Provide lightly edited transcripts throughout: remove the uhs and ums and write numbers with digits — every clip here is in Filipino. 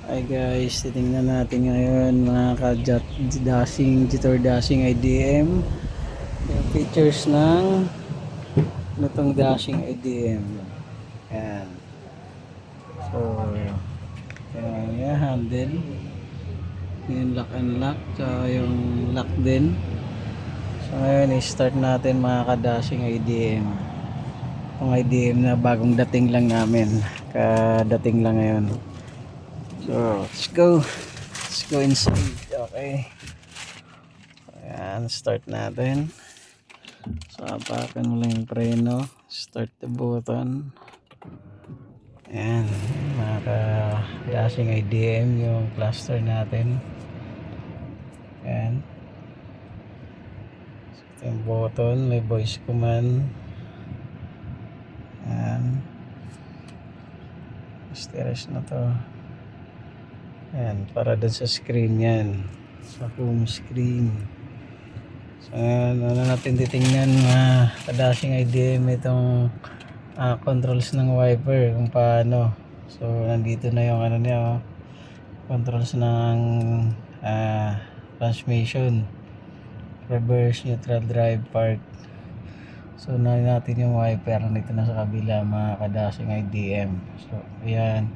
Hi guys, titingnan natin ngayon mga ka-dashing, jitter dashing IDM yung features ng lutong dashing IDM. Yan. So, yan yung handle, yung lock and lock, so yung lock din. So ngayon i-start natin mga ka-dashing IDM. Itong IDM na bagong dating lang namin, kadating lang ngayon. So, let's go inside. Okay. Ayan, start natin. So, apakan mo lang yung preno. Start the button. Ayan, mga ka-dashing IDM yung cluster natin. Ayan. So, ito yung button, may voice command. Ayan. Stereos na to. Ayan, para dun sa screen yan. Sa home screen. So, ano natin titingnan ka-dashing IDM itong controls ng wiper kung paano. So, nandito na yung ano niya, controls ng transmission, reverse, neutral, drive, park. So, natin yung wiper nandito na sa kabila mga ka-dashing IDM. So, ayan.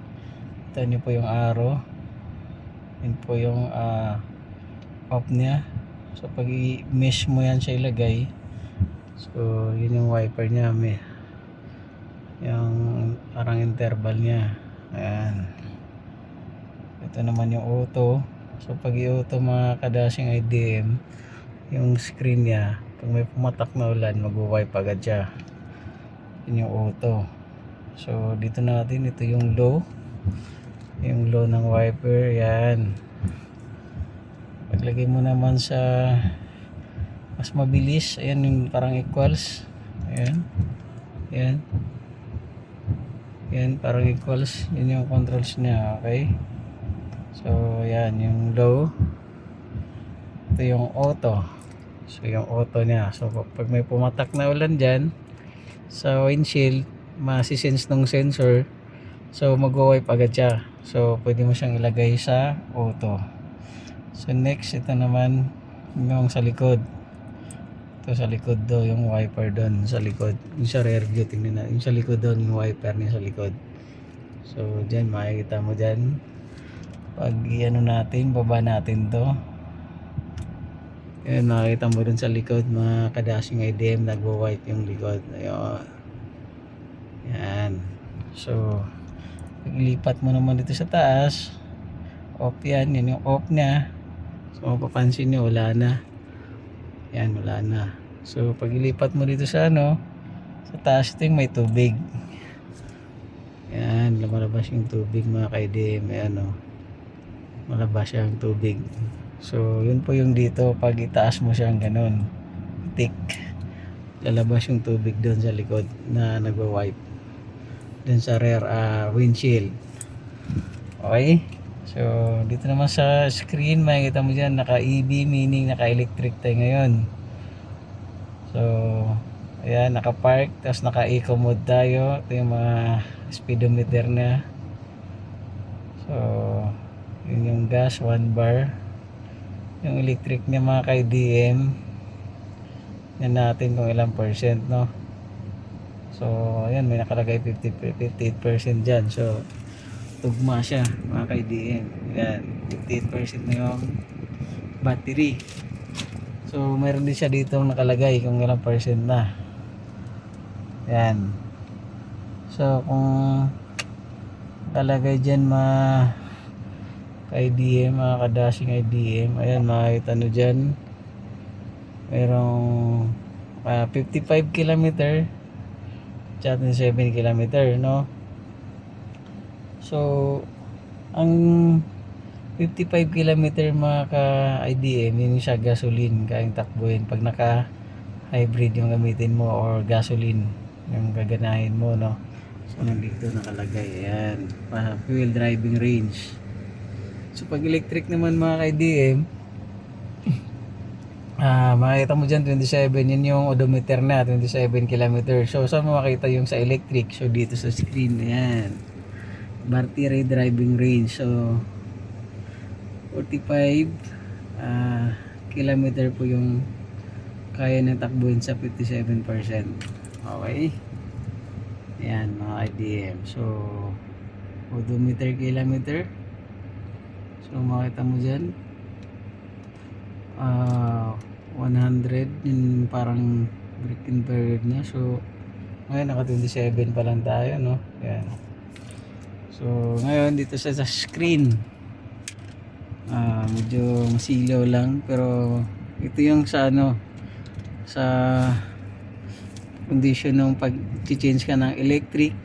Ito nyo po yung arrow. Yun po yung off niya. So pag i-mesh mo yan siya ilagay, so yun yung wiper niya, yung parang interval niya. Ayan. Ito naman yung auto. So pag i-auto mga ka-dashing IDM, yung screen niya, pag may pumatak na ulan, mag-wipe agad siya. Yun yung auto. So dito natin, ito yung low. Yung low ng wiper, yan. Paglagay mo naman sa mas mabilis, ayan yung parang equals. Ayan. Ayan. Ayan, parang equals. Yun yung controls niya, okay? So, ayan, yung low. Ito yung auto. So, yung auto niya. So, pag may pumatak na ulan dyan, sa windshield, masisense ng sensor. So, mag-wipe agad siya. So, pwede mo siyang ilagay sa auto. So, next, ito naman yung sa likod. Ito sa likod daw, yung wiper doon sa likod. Yung sa rear view, tingnan na. Yung sa likod doon, yung wiper niya sa likod. So, dyan, makikita mo dyan. Pag ano natin, baba natin to. Ayan, makikita mo dun sa likod, mga ka-dashing IDM, nagwa-wipe yung likod. Ayan. Ayan. So, paglipat mo naman dito sa taas, off yan, yun yung off niya. So mapapansin nyo, wala na. Yan, wala na. So pag ilipat mo dito sa sa taas, ito yung may tubig. Yan, lumalabas yung tubig mga ka-IDM. Ayan malabas yung tubig. So yun po yung dito, pag itaas mo siyang ganun, tick, lalabas yung tubig doon sa likod na nagwa-wipe dun sa rear windshield. Okay, so dito naman sa screen makikita mo dyan naka-EV, meaning naka-electric tayo ngayon. So ayan, naka-park, tapos naka-eco mode tayo. Ito yung mga speedometer na. So yun yung gas, 1 bar. Yung electric niya mga ka-IDM, yan natin kung ilang percent, no? So ayan, may nakalagay 58% dyan. So tugma siya mga ka-IDM. Yan, 58% na yung battery. So mayroon din siya dito nakalagay kung ilang percent na. Yan. So kung nakalagay dyan mga ka-IDM, mga ka-dashing IDM, ayan, makikita nyo dyan mayroong 55 km at 7 km, no? So ang 55 km mga ka-IDM, yun siya gasoline, kayang takbuhin pag naka hybrid yung gamitin mo or gasoline yung gaganahin mo, no? So nandito nakalagay, ayan, fuel driving range. So pag electric naman mga ka-IDM, makikita mo dyan 27, yun yung odometer na 27 km. So saan mo makita yung sa electric? So dito sa screen, ayan, battery driving range. So 45 kilometer po yung kaya ng takbuhin sa 57%. Okay, ayan mga IDM. So odometer kilometer, so makita mo dyan 100 yung parang break-in period na. So ngayon naka 27 pa lang tayo, no? Ayan. So ngayon dito sa screen medyo masilaw lang, pero ito yung sa ano, sa condition ng pag-change ka ng electric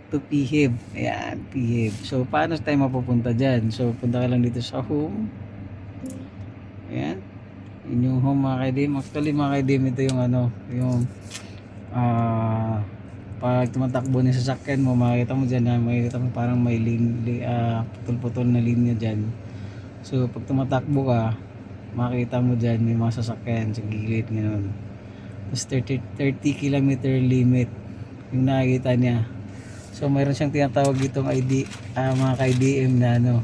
to PHEV. Ayan, PHEV. So paano tayo mapupunta dyan? So punta ka lang dito sa home. Ayan, yun yung home mga kaidim. Actually mga kaidim, ito yung ano, yung pag tumatakbo ng sasakyan mo, makikita mo dyan na makikita mo parang may putol-putol na linya dyan. So pag tumatakbo ka, makikita mo dyan yung mga sasakyan sa gilid, gano'n. Tapos 30 kilometer limit yung nakikita niya. So mayroon siyang tinatawag ditong mga ka-IDM na ano,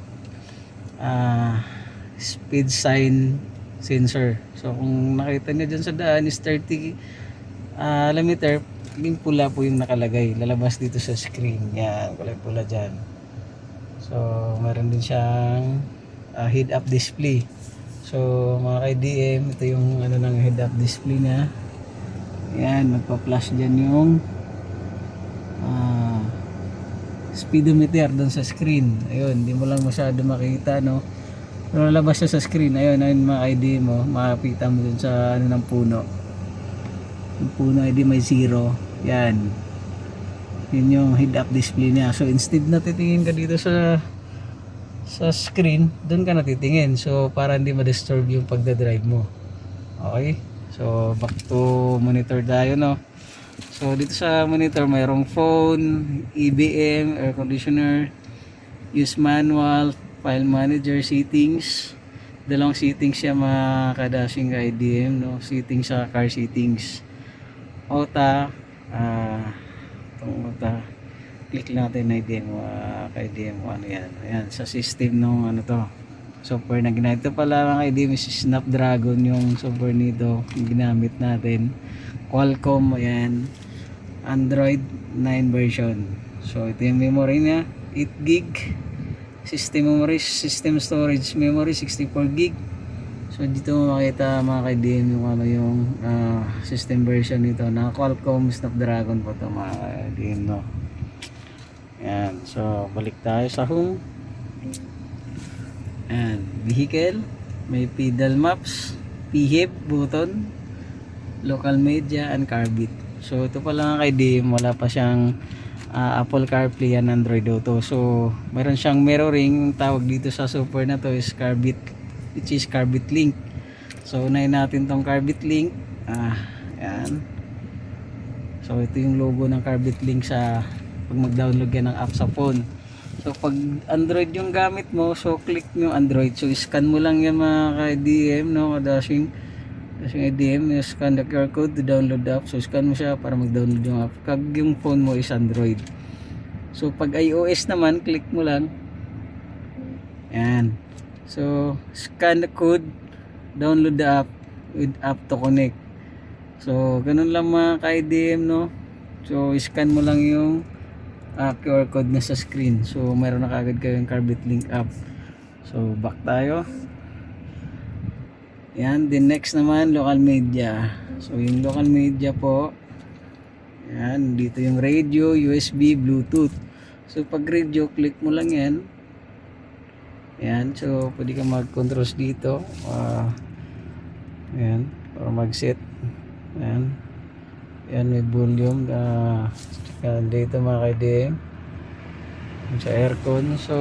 speed sign sensor. So kung nakita niya dyan sa daan is 30 kilometer, yung pula po yung nakalagay, lalabas dito sa screen. Yan, kulay pula dyan. So mayroon din siyang head-up display. So mga ka-IDM, ito yung ano ng head-up display niya. Yan, magpa-flash dyan yung speedometer doon sa screen. Ayun, hindi mo lang masyado makita, no? Pero lalabas siya sa screen. Ayun, ayun mga IDM mo, makapita mo dun sa ano ng puno. Yung puno ID may 0. Yan. Yun yung head-up display niya. So instead na titingin ka dito sa screen, doon ka natitingin. So para hindi ma-disturb yung pagdadrive mo. Okay? So back to monitor tayo, no? So dito sa monitor mayroong phone, EBM, air conditioner, use manual, file manager, settings. Dalawang settings siya mga kadashing IDM, no? Settings sa car settings. OTA, itong OTA, click natin na IDM, ka-IDM, ano yan, ayan, sa system nung ano to, software na ginamit. Ito pala mga IDM is Snapdragon yung software nito, yung ginamit natin, Qualcomm, ayan, Android 9 version. So ito yung memory niya, 8 gig, system memory, system storage memory 64 gig. So dito mo makita mga ka-IDM yung ano, yung system version nito na Qualcomm Snapdragon po ito mga ka-IDM, no? Ayan, so balik tayo sa home. Ayan, vehicle, may pedal maps, PHEV button, local media, and CarBit. So ito pala mga ka-IDM, wala pa siyang Apple CarPlay and Android Auto. So meron siyang mirroring, tawag dito sa software na to is CarBit, which is CarBit Link. So unahin natin tong CarBit Link. Ayan. So ito yung logo ng CarBit Link sa pag mag-download ka ng app sa phone. So pag Android yung gamit mo, so click mo yung Android. So scan mo lang yan mga ka-IDM, no? Dashing IDM, scan the QR code to download the app. So scan mo siya para mag-download yung app. Kag yung phone mo is Android. So pag iOS naman, click mo lang. Ayan. So scan the code, download the app with app to connect. So ganun lang mga ka-IDM, no? So scan mo lang yung QR code na sa screen. So mayroon na kagad kayong CarBit Link app. So back tayo. Yan, then next naman local media. So yung local media po, yan, dito yung radio, USB, Bluetooth. So pag radio, click mo lang yan. Yan, so pwede ka mag-controls dito. Yan, para mag-set. Yan. Yan, may volume. Dito mga ka-IDM. Sa aircon. So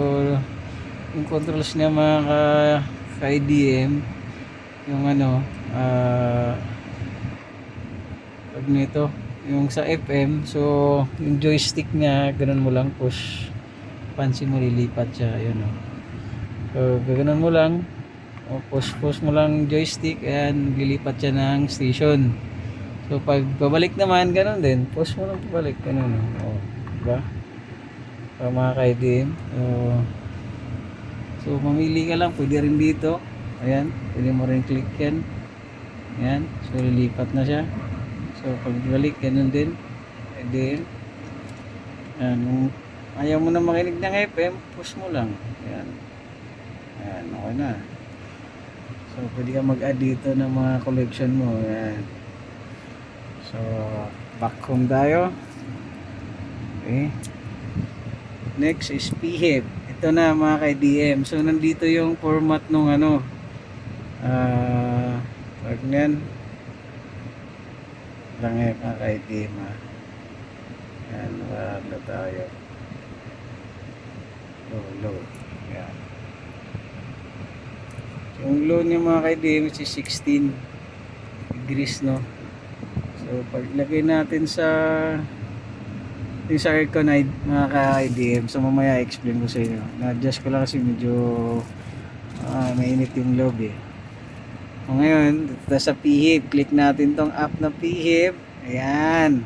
yung controls niya mga ka-IDM, yung ano, pag nito, yung sa FM, so yung joystick niya, ganun mo lang push, pansin mo lilipat siya, yun o. So ganoon mo lang, push mo lang joystick, ayan, lilipat siya ng station. So pag babalik naman, ganun din, push mo lang pabalik, ganun o, diba? Para mga ka-IDM. So So mamili ka lang, pwede rin dito. Ayan, pwede mo rin click yan. Ayan, so lilipat na siya. So pagbalik, ganun din. Pwede. Ayan, kung ayaw mo na makinig ng FM, push mo lang. Ayan. Ayan, okay na. So pwede ka mag-add dito ng mga collection mo. Ayan. So back home tayo. Okay. Next is PHEV. Ito na mga ka-IDM. So nandito yung format nung ano. Pag nyan. Lang mga ka-IDM ha. Yan, wala tayo. Low. Yan. Yung low niya mga ka-IDM is 16 degrees, no? So paglagay natin sa yung sa aircon ay mga ka-IDM, so mamaya explain ko sa inyo. Na-adjust ko lang kasi medyo mainit yung loob eh. So ngayon, dito sa PHEV, click natin tong app na PHEV. Ayan.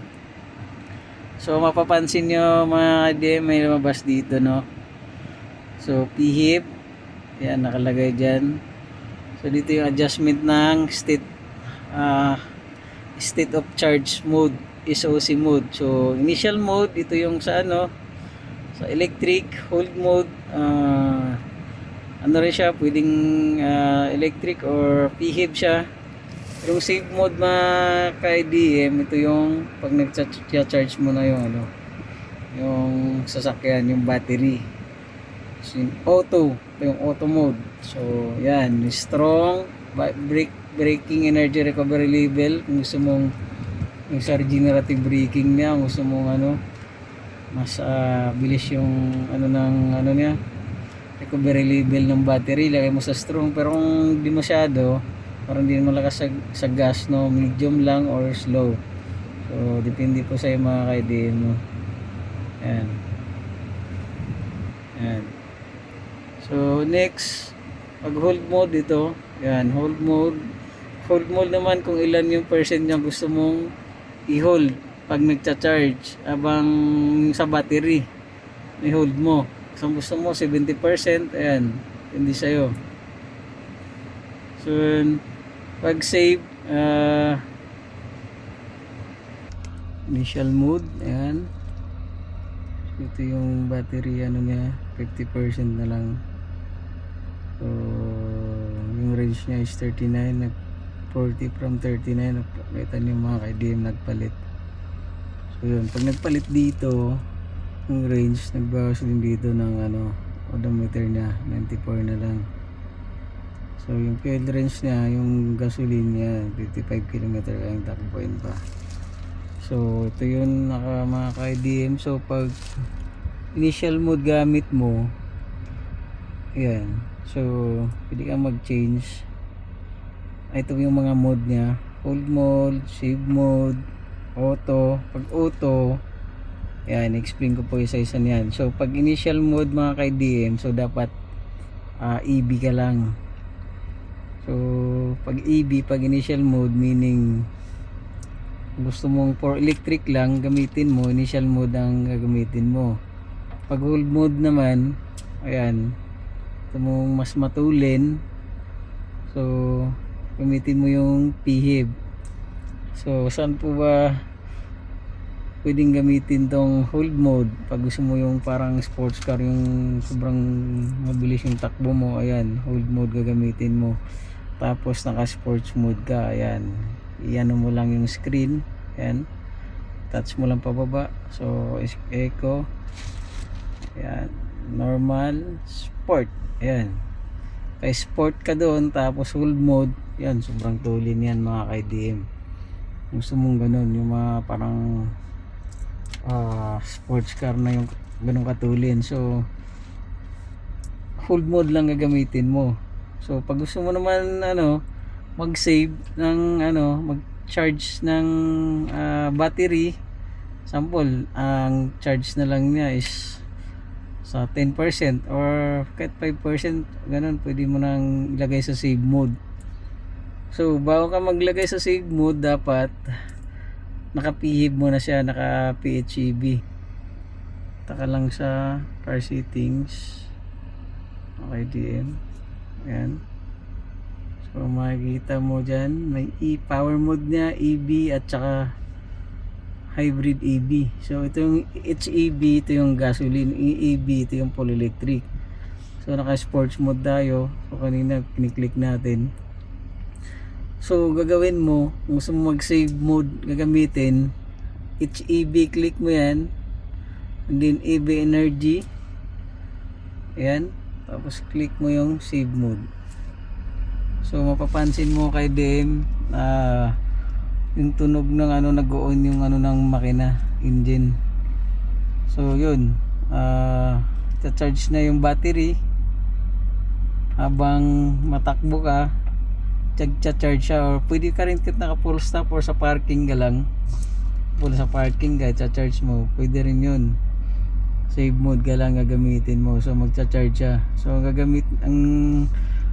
So mapapansin nyo mga ka-IDM, may lumabas dito, no? So PHEV, ayan, nakalagay dyan. So dito yung adjustment ng state of charge mode, SOC mode. So initial mode, ito yung sa ano, sa electric. Hold mode, ano rin siya, pwedeng electric or PHEV siya. Yung save mode mga ka-IDM, ito yung pag nag-charge mo na yung ano, yung sasakyan, yung battery. So, yung auto, ito yung auto mode. So yan, strong braking energy recovery level. Kung gusto mong yung sa regenerative braking niya, kung gusto mong ano, mas bilis yung ano ng ano niya, recovery level ng battery, lagay mo sa strong. Pero kung di masyado, parang hindi malakas sa gas, no, medium lang or slow. So depende po sa mga ka-IDM mo. Ayan. Ayan. So next, pag hold mode ito, yan, hold mode naman kung ilan yung percent yung gusto mong i-hold pag nagcha-charge abang sa battery, i-hold mo. Kung gusto mo 70%, ayan, hindi sa'yo. So pag save, initial mode, ayan, ito yung battery, ano niya, 50% na lang. So yung range niya is 39, 40 from 39. Nakita niyo mga ka-IDM, nagpalit. So yun, pag nagpalit dito yung range, nagbawas din dito ng ano, odometer niya, 94 na lang. So yung fuel range niya, yung gasoline niya, 55 km kayang takbuhin pa. So ito yun mga ka-IDM. So pag initial mode gamit mo, ayan, so pwede kang mag-change. Ito yung mga mode niya: hold mode, save mode, auto. Pag auto, ayan, explain ko po isa-isa niyan. So pag initial mode mga ka-IDM, so dapat EB ka lang. So pag EB, pag initial mode, meaning gusto mong for electric lang gamitin mo, initial mode ang gagamitin mo. Pag hold mode naman, ayan, gusto mong mas matulin, so gamitin mo yung PHEV. So saan po ba pwedeng gamitin tong hold mode? Pag gusto mo yung parang sports car, yung sobrang mabilis yung takbo mo, ayan, hold mode gagamitin mo. Tapos naka sports mode ka, ayan, iano mo lang yung screen, ayan, touch mo lang pababa. So eco, ayan, normal, sport, ayan, kay sport ka doon. Tapos hold mode, yan, sobrang tulin yan mga ka-IDM. Gusto mong ganun, yung mga parang sports car na yung ganun katulin. So hold mode lang gagamitin mo. So pag gusto mo naman ano, mag-save ng ano, mag-charge ng battery, sample, ang charge na lang niya is sa 10% or kahit 5%, ganun, pwede mo nang ilagay sa save mode. So bago ka maglagay sa save mode, dapat naka-PHEV mo na siya, naka-PHEV. Taka lang sa car settings. Okay, DM. Ayan. So makikita mo dyan, may power mode niya, EV at saka hybrid EV. So ito yung HEV, ito yung gasoline, EV, ito yung full electric. So naka sports mode tayo. So kanina kiniklik natin. So gagawin mo, kung gusto mo mag save mode gagamitin, HEV, click mo yan, and then EV energy. Ayan, tapos click mo yung save mode. So mapapansin mo kay DM yung tunog ng ano, nag-on yung ano ng makina, engine. So yun, cha-charge na yung battery habang matakbo ka, cha-charge siya, or pwede ka rin kahit naka full stop or sa parking ka lang, full sa parking ka, cha-charge mo, pwede rin yun. Save mode ka lang gagamitin mo, so magcha-charge siya. So gagamit ang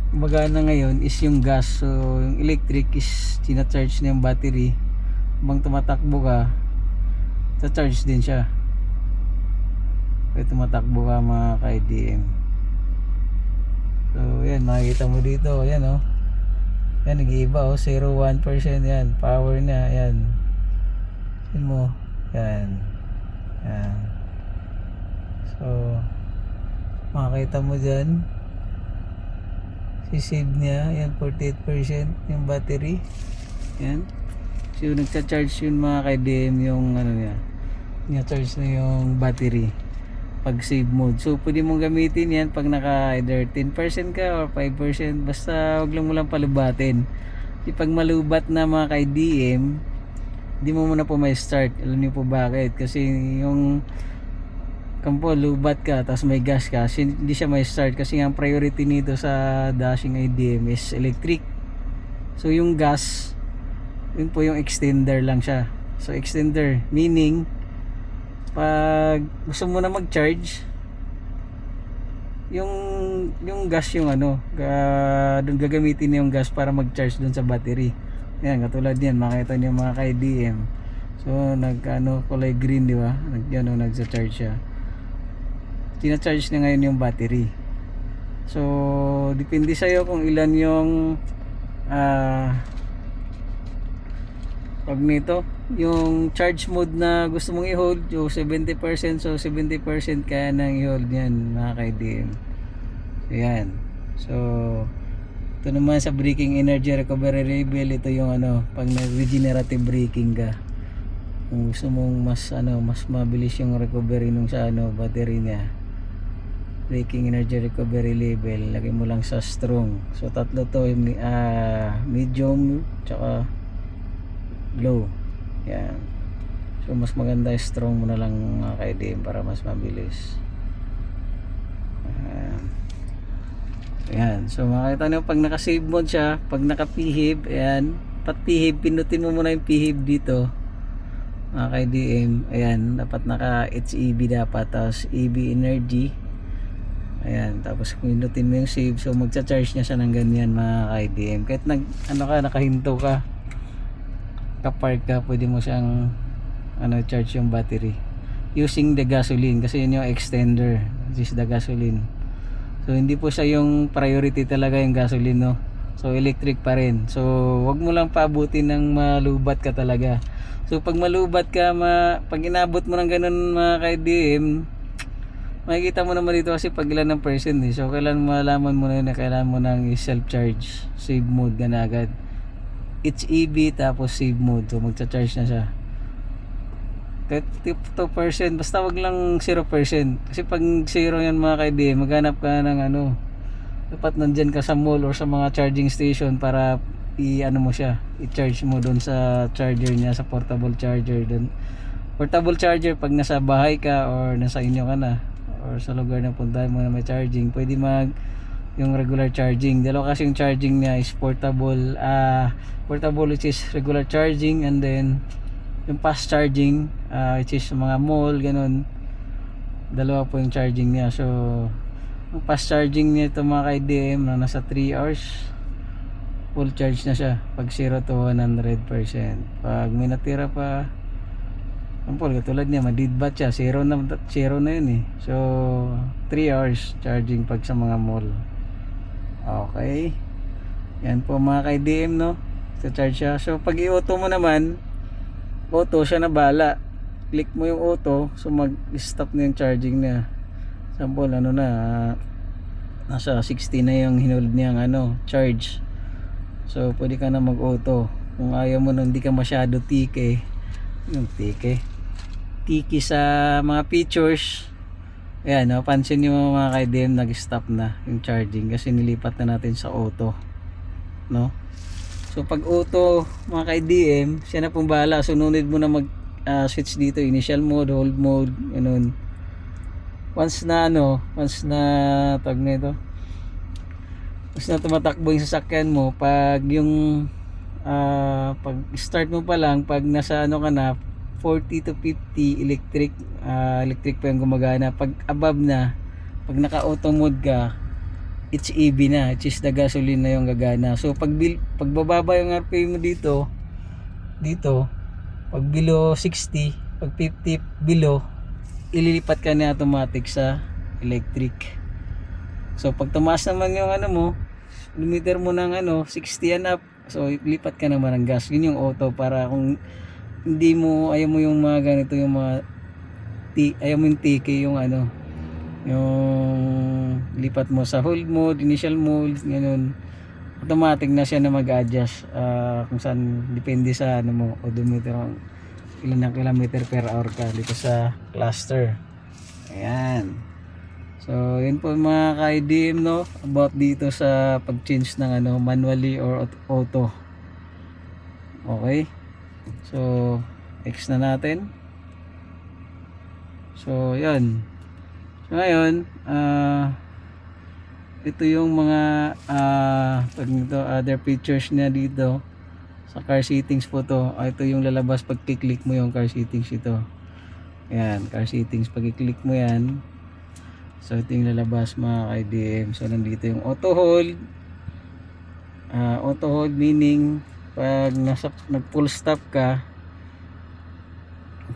gumagana ngayon is yung gas. So yung electric is tina-charge na yung battery. Habang tumatakbo ka, cha-charge din siya. Kaya tumatakbo ka mga ka-IDM. So yan, makikita mo dito, yan oh. Yan, nag-iiba oh, 0.1% yan, power na, yan. Yan mo, yan. Yan. So makikita mo dyan, si-save niya, yan, 48% yung battery. Yan. So nagcha-charge yun mga ka-DM, yung ano niya, niya-charge na yung battery pag save mode. So pwede mong gamitin yan pag naka either 10% ka or 5%, basta wag lang mo lang palubatin. Kasi pag malubat na mga ka-DM, hindi mo muna po may start. Alam niyo po bakit? Kasi yung kampo, lubat ka tapos may gas ka, hindi siya may start. Kasi ang priority nito sa dashing IDM is electric. So yung gas, yun po yung extender lang siya. So extender meaning pag gusto mo na mag-charge, yung gas yung ano, doon gagamitin yung gas para mag-charge doon sa battery. Yan, katulad yan, makita niyo mga ka-IDM. So nag-ano, kulay green, di ba? Nagsa-charge siya. Tina-charge na ngayon yung battery. So depende sa iyo kung ilan yung pag nito, yung charge mode na gusto mong i-hold, yung 70%, so 70% kaya nang i-hold yan mga ka-IDM. So yan. So ito naman sa braking energy recovery level, ito yung ano, pag regenerative braking ka, kung gusto mong mas ano, mas mabilis yung recovery nung sa ano, battery niya, braking energy recovery level, lagay mo lang sa strong. So tatlo to, medium tsaka low. Yan. So mas maganda strong mo na lang mga ka-IDM para mas mabilis. Ayan. So makita nyo pag naka-save mode siya, pag naka-pihib, ayan, pat-pihib, pinutin mo muna yung pihib dito mga ka-IDM. Ayan, dapat naka-HEV dapat, tapos EV energy. Ayan, tapos pinutin mo yung save, so magcha-charge niya siya ng ganyan mga ka-IDM. Kahit nakahinto ka, kapark ka, pwede mo siyang charge yung battery using the gasoline, kasi yun yung extender, which is the gasoline. So hindi po siya yung priority talaga yung gasoline, no? So electric pa rin. So wag mo lang paabutin ng malubat ka talaga. So pag malubat ka, pag inabot mo ng ganun mga ka-IDM, makikita mo naman dito kasi pag ilan ng percent eh. So kailan malaman mo na yun na kailan mo nang self-charge, save mode ka na agad. HEV tapos save mode, so magcha-charge na siya. Kahit 2%, basta wag lang 0%. Kasi pag 0 yan mga ka-IDM, maghanap ka ng ano, dapat nandyan ka sa mall or sa mga charging station para mo siya, i-charge mo doon sa charger niya, sa portable charger doon. Portable charger pag nasa bahay ka or nasa inyo ka na or sa lugar na puntahan mo na may charging, pwede yung regular charging. Dalawa kasi yung charging niya is portable, which is regular charging, and then yung fast charging, which is mga mall, ganun. Dalawa po yung charging niya. So yung fast charging niya ito mga ka-IDM, na nasa 3 hours full charge na siya pag 0 to 100%. Pag may natira pa, Example, katulad niya, madidbat siya, zero na yun eh. So, 3 hours charging pag sa mga mall. Okay. Yan po mga ka-IDM, no? Sa charge siya. So, pag i-auto mo naman, auto siya na bala. Click mo yung auto, so mag-stop na yung charging niya. Example, ano na, nasa 60 na yung hinold niyang charge. So, pwede ka na mag-auto. Kung ayaw mo na hindi ka masyado tiki sa mga features, ayan, no, pansin nyo mga ka-IDM, nag-stop na yung charging kasi nilipat na natin sa auto, no? So pag auto mga ka-IDM, siya na pong bahala. So no need mo na mag switch dito, initial mode, hold mode, ganun. Once na tag na ito, once na tumatakbo yung sasakyan mo, pag yung pag start mo pa lang, pag nasa ka na 40 to 50 electric pa yung gumagana. Pag above na, pag naka auto mode ka, it's EV na, which is the gasoline na yung gagana. So pag bababa yung RPM mo dito, pag below 60, pag 50 below, ililipat ka na automatic sa electric. So pag tumaas naman yung mo, limiter mo ng 60 and up, so ilipat ka naman ng gas. Yun yung auto, para kung hindi mo, ayaw mo yung mga ganito, yung mga ayaw mo yung tiki, yung yung lipat mo sa hold mode, initial mode, ganun, automatic na siya na mag-adjust kung saan, depende sa mo, odometer, ilan ang kilometer per hour ka dito sa cluster. Ayan. So yun po mga ka-IDM, no, about dito sa pag-change ng manually or auto. Okay, so X na natin. So yun. So ngayon, ito yung mga other features niya dito sa car settings po to. Ito yung lalabas pag i-click mo yung car settings ito. Ayan, car settings, pag i-click mo yan, so ito yung lalabas mga ka-IDM. So nandito yung auto hold. Auto hold meaning pag nag full stop ka,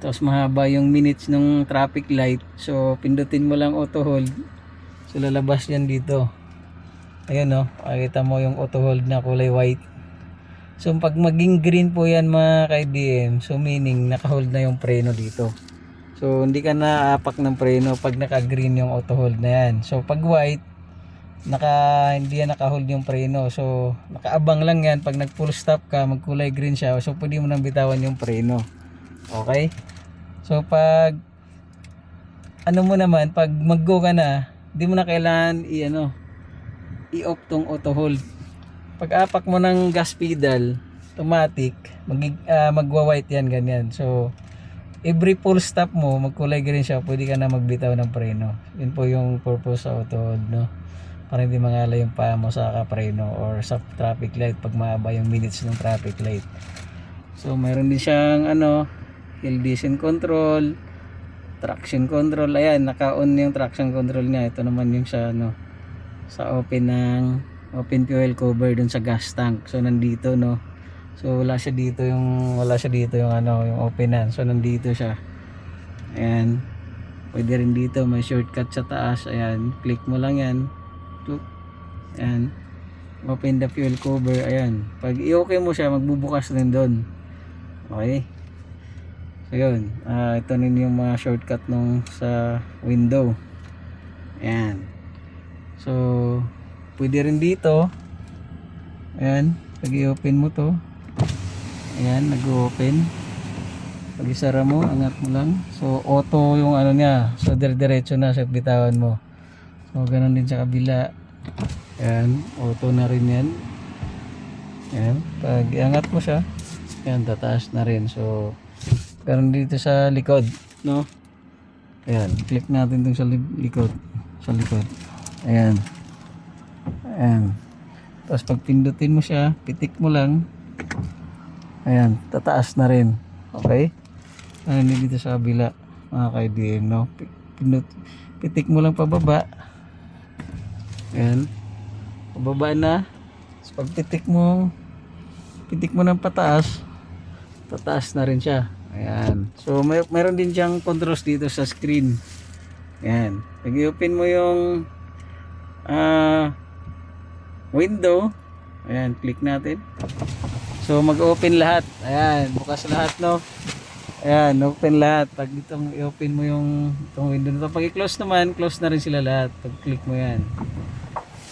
tapos mahaba yung minutes ng traffic light, so pindutin mo lang auto hold, so lalabas yan dito. Ayun, no, makikita mo yung auto hold na kulay white. So pag maging green po yan mga ka-IDM, so meaning naka-hold na yung preno dito. So hindi ka na aapak ng preno pag naka-green yung auto hold na yan. So pag white, hindi yan naka-hold yung preno. So nakaabang lang yan. Pag nag-full stop ka, magkulay green siya, so pwede mo nang bitawan yung preno. Okay? So pag mo naman, pag mag-go ka na, hindi mo na kailangan i-off tong auto hold. Pag apak mo ng gas pedal, automatic magwa-white yan, ganyan. So every full stop mo, magkulay green siya, pwede ka na magbitaw ng preno. Yun po yung purpose sa auto hold, no? Para hindi mangala yung paa mo sa kapreno or sa traffic light pag mahaba yung minutes ng traffic light. So mayroon din siyang hill descent control, traction control. Ayan, naka-on yung traction control niya. Ito naman yung sa sa open fuel cover dun sa gas tank. So nandito, no. So wala siya dito yung yung openan. So nandito siya. Ayan. Pwede rin dito may shortcut sa taas. Ayan, click mo lang yan. Ayan. Open the fuel cover. Ayan. Pag i-okay mo siya, magbubukas din doon. Okay. So yun, ito rin yung mga shortcut nung sa window. Ayan. So pwede rin dito. Ayan, pag i-open mo to, ayan, nag-open. Pag isara mo, angat mo lang. So auto yung niya. So diretso na sa bitawan mo. So ganun din sa kabila. Ayan, auto na rin yan. Ayan, pag iangat mo siya, ayan, tataas na rin. So ganun dito sa likod, no? Ayan, click natin dun sa likod. Ayan. Ayan. Tapos pag pindutin mo siya, pitik mo lang. Ayan, tataas na rin. Okay? Ano dito sa kabila, mga ka-IDM, no? Pitik mo lang pababa. Ayan. Pababa na. Tapos pag pitik mo ng pataas, tataas na rin siya. Ayan. So mayroon din siyang controls dito sa screen. Ayan. Pag i-open mo yung window, ayan, click natin. So mag-open lahat. Ayan, bukas lahat, no. Ayan, open lahat. Pag itong i-open mo yung itong window nito, pag i-close naman, close na rin sila lahat. Pag click mo yan.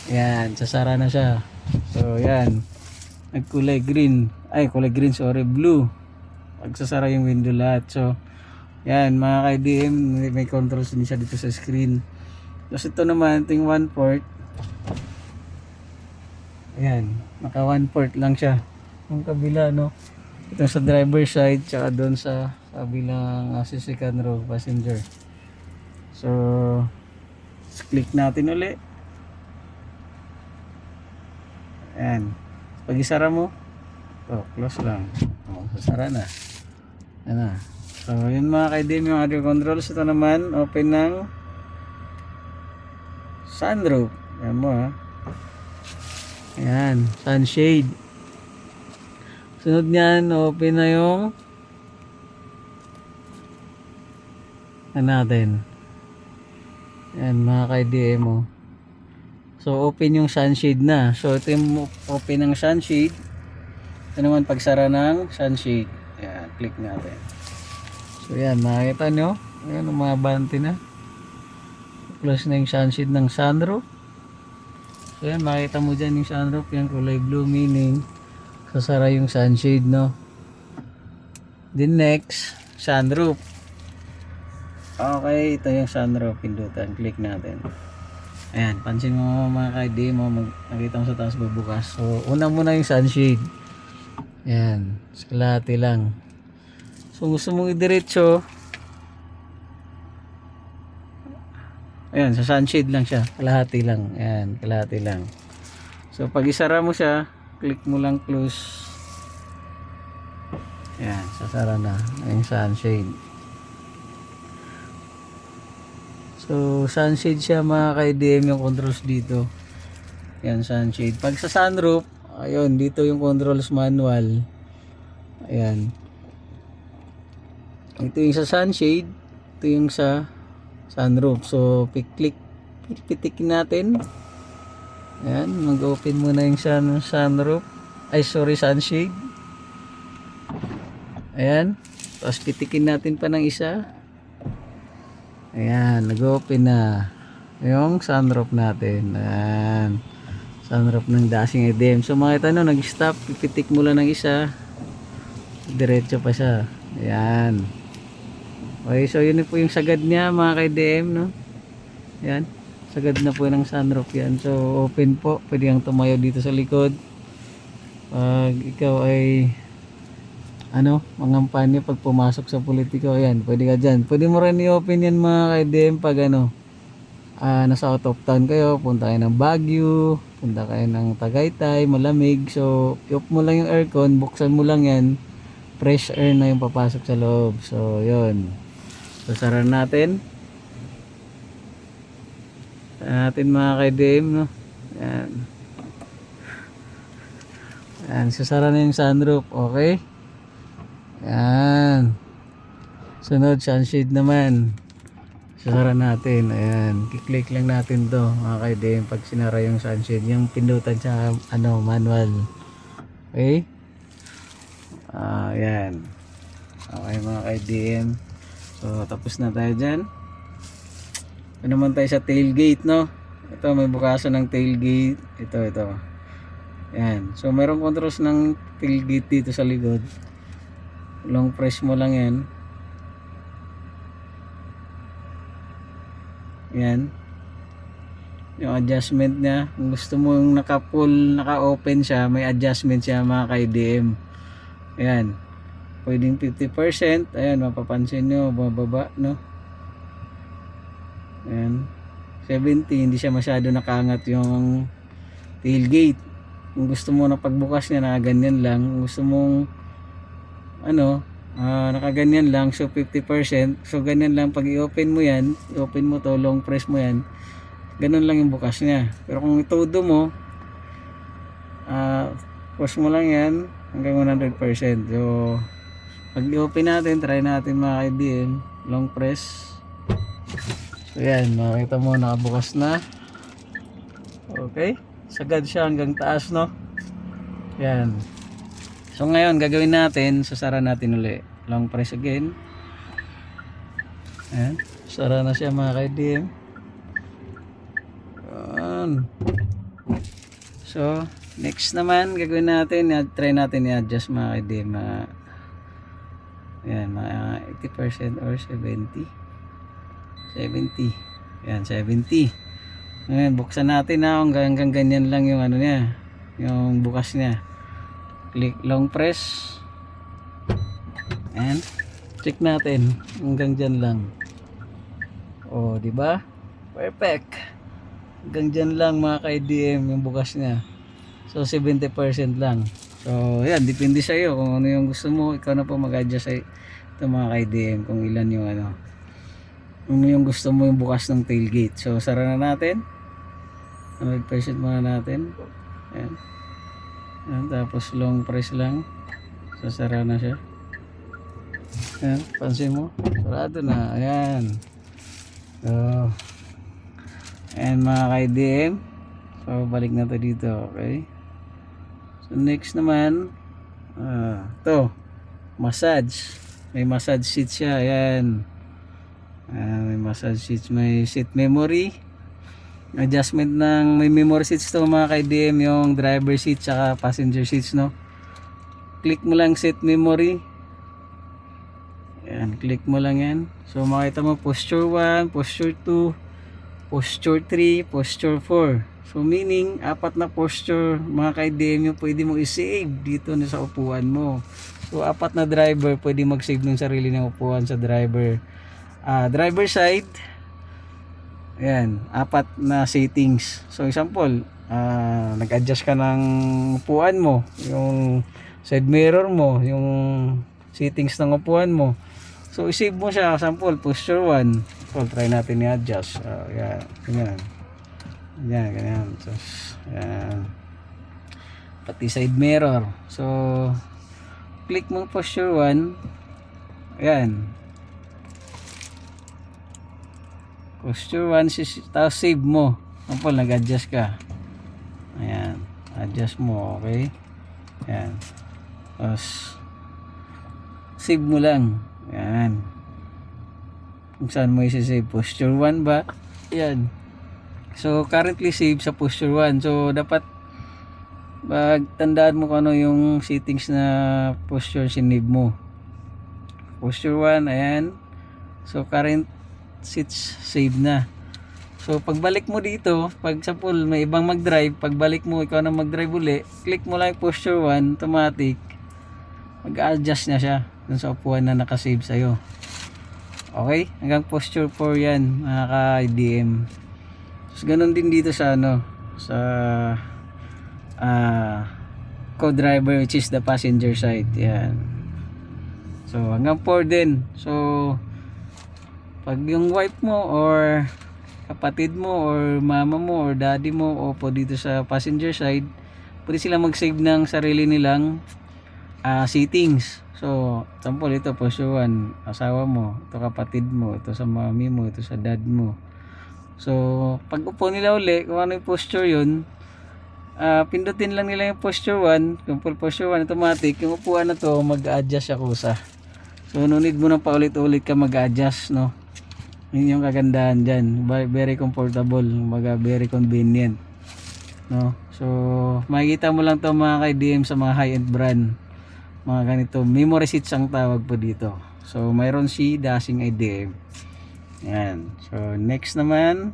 Ayan, sasara na siya. So ayan, nagkulay green. Ay, kulay green, sorry, blue. Pagsasara yung window lahat. So yan mga ka-IDM, may controls din siya dito sa screen. Tapos ito naman, ito yung 1 port. Ayan, naka 1 port lang siya. Yung kabila, no, ito sa driver side, tsaka doon sa kabilang second row passenger. So click natin uli. Ayan, pag isara mo, close lang. Sasara na. Ayan na. So yun mga ka-IDM, yung audio controls. Ito naman, open ng sunroof. Ayan mo ha. Ayan, sunshade. Sunod niyan, open na yung natin. Ayan mga ka-IDM mo. So open yung sunshade na. So ito yung open ng sunshade. Ito naman pagsara ng sunshade. Ayan, click natin. So yan, makikita nyo. Ayan, umabante na. Close na yung sunshade ng sunroof. So yan, makikita mo dyan yung sunroof. Yan, kulay blue, meaning sasara yung sunshade, no. Then next, sunroof. Okay, ito yung sunroof. Pindutan, click natin. Ayan, pansin mo mga ka-ID mo, nakita mo sa taas bubukas. So una muna yung sunshade. Ayan, kalahati lang. So gusto mong idiretso, ayan, sa sunshade lang siya, kalahati lang. Ayan, kalahati lang. So pag isara mo siya, click mo lang close. Ayan, sasara na yung sunshade. So sunshade siya mga ka-IDM, yung controls dito. Ayan, sunshade. Pag sa sunroof, ayun, dito yung controls manual. Ayan. Ito yung sa sunshade, ito yung sa sunroof. So click, pitikin natin. Ayan, mag-open muna yung sunroof. Ay, sorry, sunshade. Ayan. Tapos pitikin natin pa ng isa. Ayan, nag-open na yung sunroof natin. Ayan, sunroof ng dashing IDM. So makita nyo, nag-stop. Pipitik mo lang ng isa, diretso pa siya. Ayan. Okay, so yun po yung sagad niya mga ka-IDM, no? Ayan, sagad na po ng sunroof yan. So open po, pwede kang tumayo dito sa likod. Pag ikaw ay mangampanya pag pumasok sa politiko, ayan, pwede ka dyan. Pwede mo rin i-open yan mga ka-IDM pag nasa out of town kayo, punta kayo ng Baguio, punta kayo ng Tagaytay, malamig. So i-off mo lang yung aircon, buksan mo lang yan, fresh air na yung papasok sa loob. So yun, sasara natin mga ka-IDM, no? Ayan. Ayan, sasara na yung sunroof. Okay, ayan. Sunod, sunshade naman, sasara natin. Ayan, kiklik lang natin to mga ka-IDM pag sinara yung sunshade, yung pindutan sa manual. Okay, ayan. Okay mga ka-IDM, so tapos na tayo dyan. Ito naman tayo sa tailgate, no? Ito, may bukasan ng tailgate. Ito. Ayan, so mayroong controls ng tailgate dito sa likod. Long press mo lang yan. Yan, yung adjustment niya. Kung gusto mo yung naka-full, naka-open siya, may adjustment siya mga ka-IDM. Ayan, pwedeng 50%. Ayan, mapapansin nyo, bababa, no? Ayan, 70, hindi siya masyado nakaangat yung tailgate. Kung gusto mo na pagbukas niya, nakaganyan lang. Kung gusto mong nakaganyan lang, so 50%. So ganyan lang, pag i-open mo yan, i-open mo to, long press mo yan, ganun lang yung bukas niya. Pero kung itudo mo, push mo lang yan hanggang 100%. So Pag i-open natin, try natin mga ka-IDM, long press. So yan, makita mo nakabukas na. Okay, sagad siya hanggang taas, no? Yan. So ngayon gagawin natin, sasara natin uli. Long press again. Ayan, sara na siya mga ka-IDM. So next naman gagawin natin, try natin i-adjust mga ka-IDM. Yan, mga 80% or 70. Yan, 70. Ngayon, buksan natin na hanggang ganyan lang yung ano niya, yung bukas niya. Click long press. And check natin hanggang dyan lang. Oh, di ba? Perfect. Hanggang dyan lang mga ka-IDM yung bukas niya. So 70% lang. So, yan, depende sa iyo kung ano yung gusto mo. Ikaw na po mag-adjust sa ito mga ka-IDM kung ilan yung ano. Kung yung gusto mo yung bukas ng tailgate. So, sara na natin. 100% muna natin. Ayan. Ayan. Tapos, long press lang. So, sara na siya. Ayan. Pansin mo. Sarado na. Ayan. So, ayan mga ka-IDM. So, balik na to dito. Okay. So next naman, to massage. May massage seat siya. Ayan. May massage seat. May seat memory. Adjustment ng may memory seats to mga ka-IDM. Yung driver seat tsaka passenger seats, no? Click mo lang seat memory. Ayan. Click mo lang yan. So makita mo posture 1, posture 2, posture 3, posture 4. So meaning, 4 na posture mga ka-IDM yung pwede mong i-save dito na sa upuan mo. So 4 na driver, pwede mag-save ng sarili ng upuan sa driver. Driver side, ayan, 4 na settings. So example, nag-adjust ka ng upuan mo, yung side mirror mo, yung settings ng upuan mo. So i-save mo siya, example, posture 1. So try natin i-adjust. Ayan, ganyan. Yan, ganyan. So, yan. Pati side mirror. So, click mo posture 1. Ayan. Posture 1, tapos save mo. Kapag nag-adjust ka. Ayan. Adjust mo, okay? Ayan. Tapos, save mo lang. Ayan. Kung saan mo isi-save. Posture 1 ba? Ayan. So currently save sa posture 1. So dapat tandaan mo kung ano yung settings na posture sinave mo. Posture 1, ayan. So current seats save na. So pagbalik mo dito, pag example may ibang mag-drive, pagbalik mo ikaw na mag-drive uli, click mo lang yung posture 1, automatic mag-adjust na siya dun sa upuan na nakasave sa'yo. Okay? Hanggang posture 4 yan mga ka-IDM. So, ganun din dito sa ano, sa co-driver, which is the passenger side. Yan. So hanggang 4 din. So pag yung wife mo or kapatid mo or mama mo or daddy mo o po dito sa passenger side, pwede sila mag-save ng sarili nilang settings. So example, ito posture 1, asawa mo, ito kapatid mo, ito sa mami mo, ito sa dad mo. So, pag upo nila uli, kung ano yung posture yun, pindutin lang nila yung posture 1. Kung posture 1, automatic, yung upuan na to, mag-adjust siya kusa. So, no need mo na paulit-ulit ka mag-adjust, no? Yun yung kagandahan dyan. Very comfortable, very convenient, no? So, makikita mo lang to mga ka-IDM sa mga high-end brand. Mga ganito, memory seats ang tawag po dito. So, mayroon si dashing IDM. Yan. So next naman,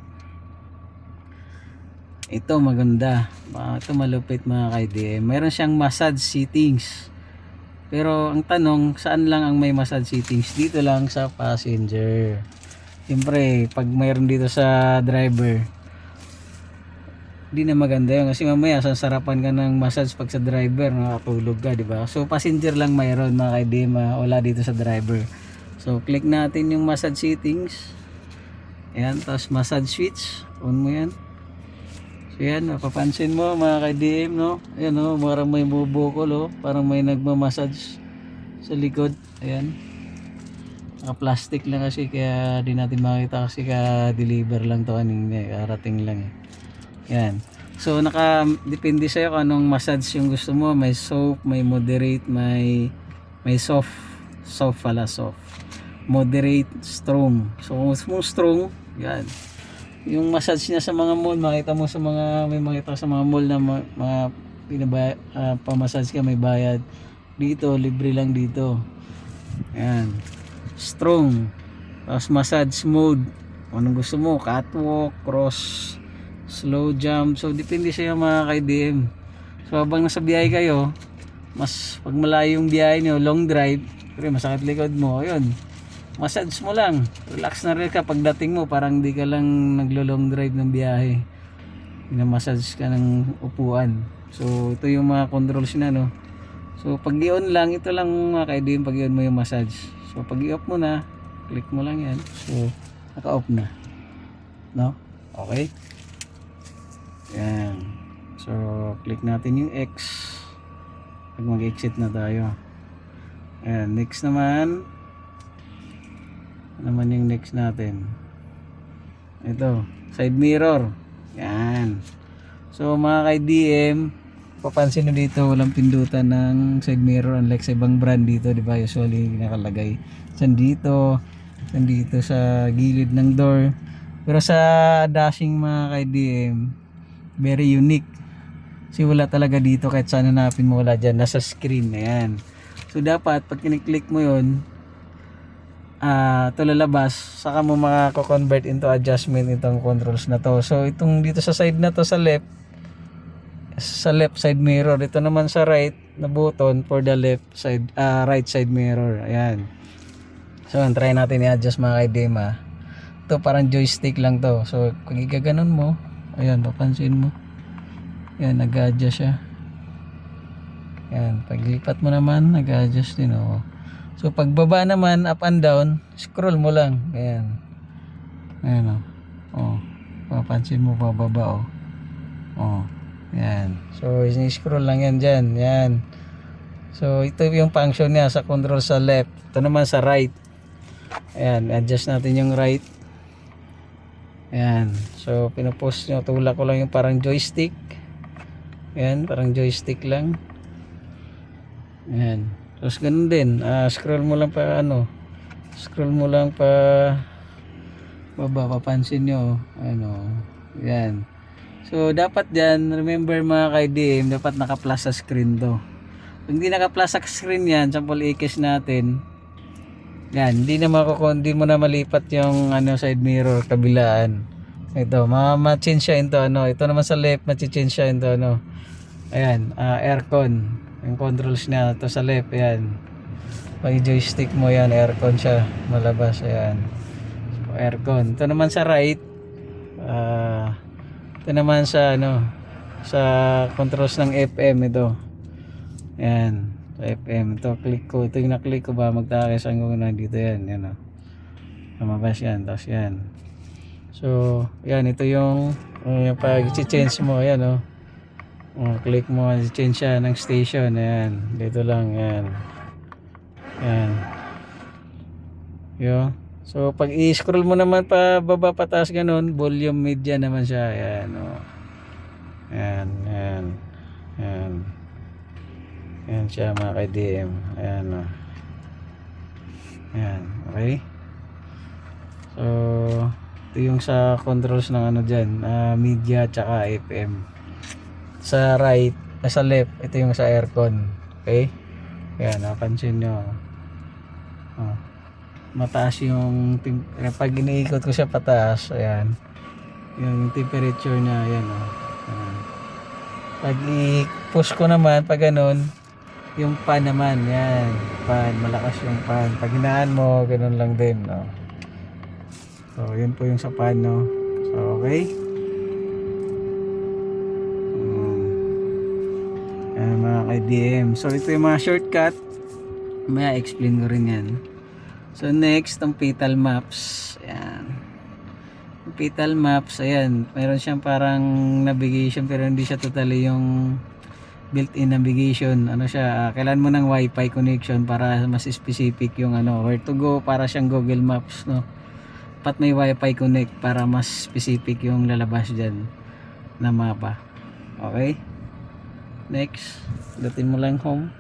ito maganda. Ito malupit mga ka-IDM. Meron siyang massage settings. Pero ang tanong, saan lang ang may massage settings? Dito lang sa passenger. Siyempre, pag mayroon dito sa driver, di na maganda yun. Kasi mamaya, sasarapan ka ng massage pag sa driver, nakatulog ka, di ba? So passenger lang mayroon mga ka-IDM. Wala dito sa driver. So click natin yung massage settings. Ayan, tapos massage switch, on mo yan. So yan, mapapansin mo mga ka-IDM, no? Ayan, no? Parang may bubukol, oh. Parang may nagmamassage sa likod. Ayan. Naka-plastic lang kasi kaya di natin makita kasi ka-deliver lang to kanina, karating lang eh. Yan. So naka-depende sa'yo kung anong massage yung gusto mo. May soft, may moderate, may soft. Soft pala, soft. Moderate, strong. So kung gusto mo strong, yan. Yung massage niya sa mga mall, makita mo sa mga, may makita sa mga mall na mga pamassage ka, may bayad. Dito, libre lang dito. Yan. Strong. Tapos massage mode. Kung anong gusto mo, catwalk, cross, slow jump. So depende sa iyo mga ka-IDM. So habang nasa biyahe kayo, mas pag malayo yung biyahe nyo, long drive, pero masakit likod mo, ayun, massage mo lang, relax na rin ka. Pagdating mo parang di ka lang naglo-long drive ng biyahe, minamassage ka ng upuan. So ito yung mga controls na, no. So pag i-on lang, ito lang mga ka-IDM, pag i-on mo yung massage. So pag i-off mo na, click mo lang yan, so naka-off na, no. Okay, yan. So click natin yung X pag mag-exit na tayo. Ayan, next naman. Ano naman yung next natin? Ito, side mirror. Yan. So mga ka-IDM, papansin nyo dito walang pindutan ng side mirror unlike sa ibang brand dito, di ba? Usually nakalagay dito sa gilid ng door. Pero sa dashing mga ka-IDM, very unique. Kasi wala talaga dito, kahit saan hanapin mo wala dyan, nasa screen. Ayan. So dapat pag kiniklik mo yun, ito lalabas, saka mo makako-convert into adjustment itong controls na to. So itong dito sa side na to, sa left side mirror, ito naman sa right na button for the left side, right side mirror. Ayan. So try natin i-adjust mga ka-IDM. Ito parang joystick lang to. So kung igaganon mo, ayan, papansin mo, ayan, nag-adjust siya. Ayan, paglipat mo naman, nag-adjust din, oh. So pagbaba naman, up and down, scroll mo lang. Ayan. Ayan, oh. Papansin mo pababa, oh. Oh. Ayan. So scroll lang yan dyan. Ayan. So ito yung function niya sa control sa left. Ito naman sa right. Ayan, adjust natin yung right. Ayan. So pinupost nyo, tulak ko lang yung parang joystick. Ayan, parang joystick lang. Ayan. Tapos ganun din, scroll mo lang pa scroll mo lang pa baba, papansin nyo, yan. So dapat dyan, remember mga ka-IDM, dapat naka-plus sa screen to. Kung hindi naka-plus sa screen yan, sample i-case natin, yan, hindi mo na malipat yung side mirror kabilaan. Ito, ma-change siya into ito naman sa left, ma-change siya into ayan, aircon. Yung controls niya, ito sa left, ayan. Pag joystick mo yan, aircon siya, malabas, ayan. So, aircon. Ito naman sa right, ito naman sa sa controls ng FM ito. Ayan, sa FM. Ito, click ko. Ito yung na-click ko ba, magtakis ang na dito yan, yan, lumabas yan, tapos yan. So, yan, ito yung pag-change mo, ayan, click mo, change siya ng station. Ayan, dito lang, yan. Yan. Yo. So pag i-scroll mo naman pa baba pataas ganun, volume media naman siya. Ayan, Ayan, ayan. Ayan. Ayan siya mga ka-IDM. Ayan, Ayan, okay. So ito yung sa controls ng dyan, media tsaka FM. Sa right, sa left, ito yung sa aircon. Okay? Ayan, napansin nyo. Mataas yung pag iniikot ko siya pataas, ayan, yung temperature niya, ayan, ayan. Pag i-push ko naman, pag ganun, yung fan naman, yan, fan, malakas yung fan. Pag hinaan mo, ganun lang din, So, yun po yung sa fan, So, okay. Mga ka-IDM. So ito yung mga shortcut, may explain ko rin yan. So next, ang petal maps. Ayan, yung petal maps, ayan, mayroon siyang parang navigation pero hindi siya totally yung built-in navigation. Ano siya, kailan mo ng wifi connection para mas specific yung ano, where to go, para siyang Google Maps, no. Dapat may wifi connect para mas specific yung lalabas dyan na mapa. Okay, next, pindutin mo lang home.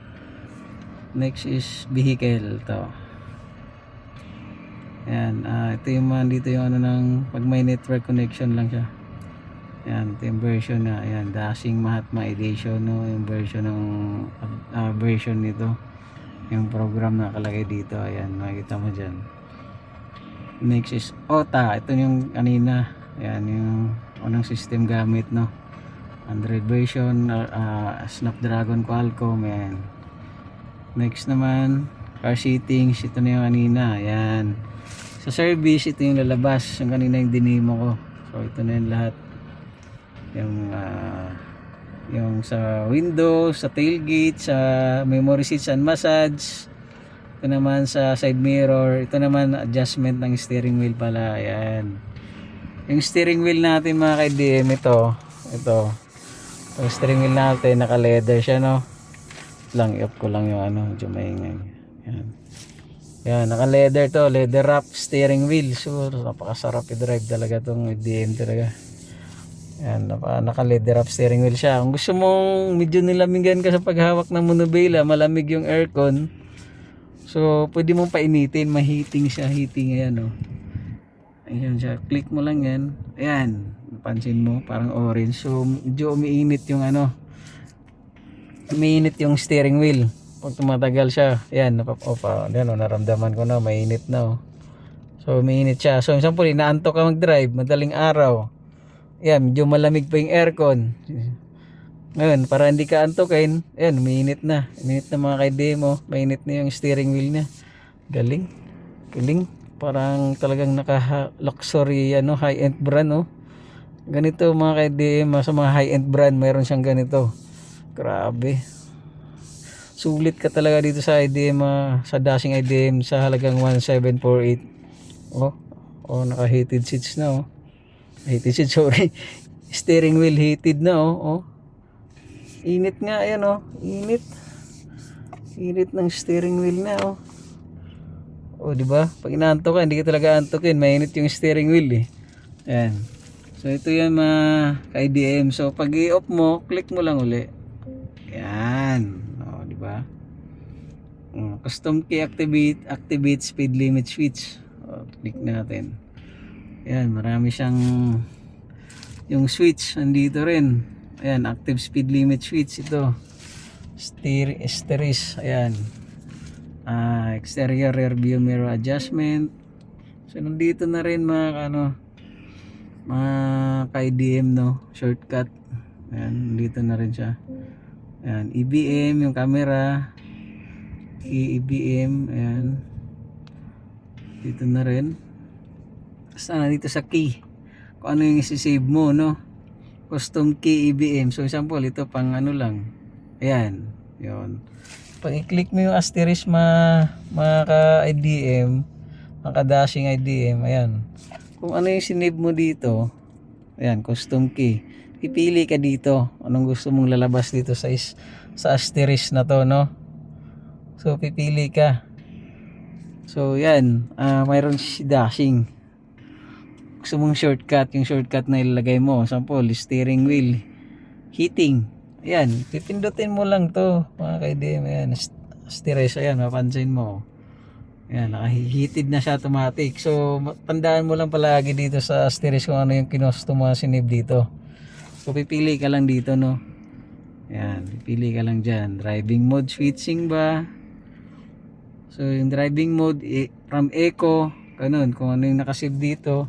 Next is vehicle to. Ayan, ito yung dito yung ano ng pag may network connection lang siya. Ayan, ito yung version na, ayan, Dashing Mahatma Edition, no, yung version ng version nito, yung program na nakalagay dito. Ayan, makikita mo dyan. Next is OTA, ito yung kanina. Ayan, yung unang system gamit, no, Android version, Snapdragon Qualcomm. Ayan. Next naman, car settings, ito na yung kanina. Ayan, sa service, ito yung lalabas, yung kanina yung dinemo ko. So ito na yung lahat, yung sa windows, sa tailgate, sa memory seats and massage. Ito naman sa side mirror. Ito naman adjustment ng steering wheel pala. Ayan, yung steering wheel natin mga ka-IDM, ito yung steering wheel natin, naka leather siya, no. Lang i-off ko lang yung ano, medyo maingay. Yan, naka leather to, leather wrap steering wheel. So napakasarap i-drive talaga tong IDM talaga. Yan, naka leather wrap steering wheel siya. Kung gusto mong medyo nilamigan ka sa paghawak ng monobila, malamig yung aircon, so pwede mong painitin, mahiting siya, heating. Ayan, oh. Ayan siya, click mo lang yan. Ayan, napansin mo parang orange. So medyo umiinit yung ano, umiinit yung steering wheel pag tumatagal siya. Ayan, ayan, naramdaman ko na mainit na, oh. So umiinit siya. So isang puli, naantok ka mag-drive, madaling araw, ayan, medyo malamig pa yung aircon. Ngayon, para hindi ka antukin, ayan, umiinit na. Umiinit na mga ka-IDM, mainit na yung steering wheel niya. Galing. Parang talagang naka-luxury, ano, high-end brand, oh. Ganito mga ka-IDM, sa mga high-end brand, mayroon siyang ganito. Grabe. Sulit ka talaga dito sa IDM, sa Dashing IDM, sa halagang 1748. Naka-heated seats na, oh. Heated seats, sorry. Steering wheel heated na, oh. Init nga, ayan, oh. Init ng steering wheel na, oh. Di ba? Pag inaantok ka, hindi ka talaga antokin, mainit yung steering wheel, eh. Ayan. So ito yan mga ka-IDM. So pag i-off mo, click mo lang uli. Ayan. Di ba? Custom key activate speed limit switch. Click natin. Ayan, marami siyang yung switch nandito rin. Ayan, active speed limit switch ito. Steris, ayan. Exterior rear view mirror adjustment. So nandito na rin mga ka-IDM, no, shortcut. Ayan, nandito na rin siya. Ayan, EBM yung camera, EBM, ayan. Dito na rin. Basta dito sa key, kung ano yung isi-save mo, no. Custom key EBM. So example, ito pang ano lang. Ayan, yun. Pag i-click mo yung asterisk mga ka-IDM, mga ka-Dashing IDM, ayan. Kung ano yung sinave mo dito, ayan, custom key. Pipili ka dito. Anong gusto mong lalabas dito sa asterisk na to, no? So pipili ka. So yan, mayroon si Dashing. Gusto mong shortcut, yung shortcut na ilalagay mo. Sample, steering wheel heating. Ayan, pipindutin mo lang to mga ka-IDM. Ayan, asterisk, ayan, mapansin mo. Ayan, naka-heated na siya automatic. So tandaan mo lang palagi dito sa asterisk kung ano yung kinusto mo sinave dito. So pipili ka lang dito, no. Ayan, pipili ka lang dyan. Driving mode switching ba? So yung driving mode from eco, ganun, kung ano yung nakasave dito.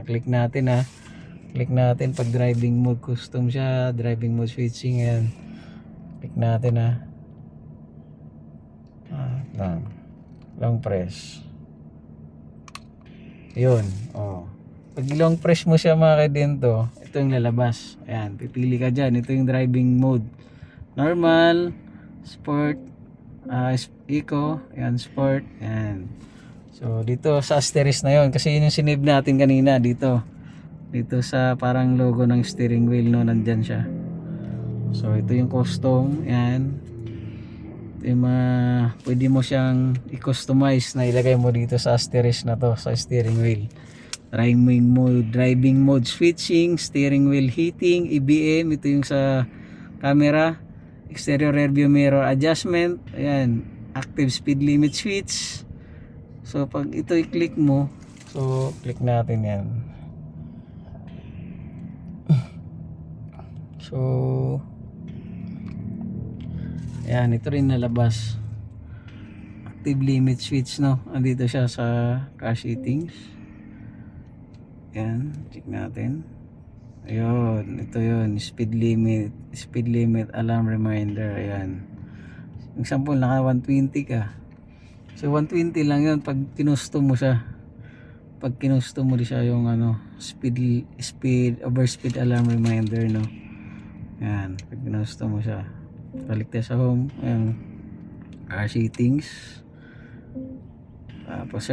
Click natin, click natin pag driving mode custom siya, driving mode switching. Ayan, click natin, long press. Yun, pag long press mo siya mga kadento, ito yung lalabas. Ayan, pipili ka dyan. Ito yung driving mode, normal, sport, eco, ayan, sport. Ayan. So dito sa asterisk na yon, kasi yun yung sinave natin kanina dito sa parang logo ng steering wheel, no, nandyan siya. So ito yung custom, yan. Ito yung pwede mo siyang i-customize na ilagay mo dito sa asterisk na to, sa steering wheel. Driving mode switching, steering wheel heating, EBM, ito yung sa camera, exterior rear view mirror adjustment, ayan, active speed limit switch. So pag ito i-click mo, so click natin yan. So ayan, ito rin nalabas, active limit switch, no, andito siya sa car settings. Ayan, check natin. Ayun, ito yun, speed limit alarm reminder. Ayan, example naka 120 ka, so 120 lang yun pag kinusto mo siya. Pag kinusto mo di siya yung ano, overspeed alarm reminder, no. Ayan, pag kinusto mo siya, balik tayo sa home. Ayan, car settings, tapos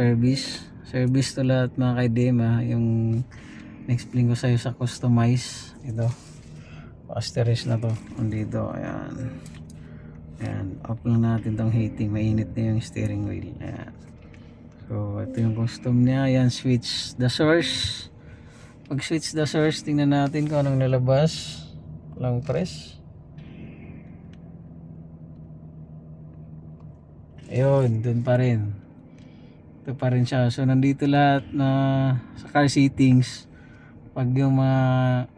service to lahat mga ka-IDM, yung na-explain ko sa'yo sa customize. Ito, asterisk na to, andito. Ayan, ayan, off lang natin tong heating, mainit na yung steering wheel. Ayan, so ito yung custom niya. Ayan, switch the source. Pag switch the source, tingnan natin kung anong lalabas. Walang press. Ayun, dun pa rin. Ito pa rin siya. So nandito lahat na sa car settings. Pag yung mga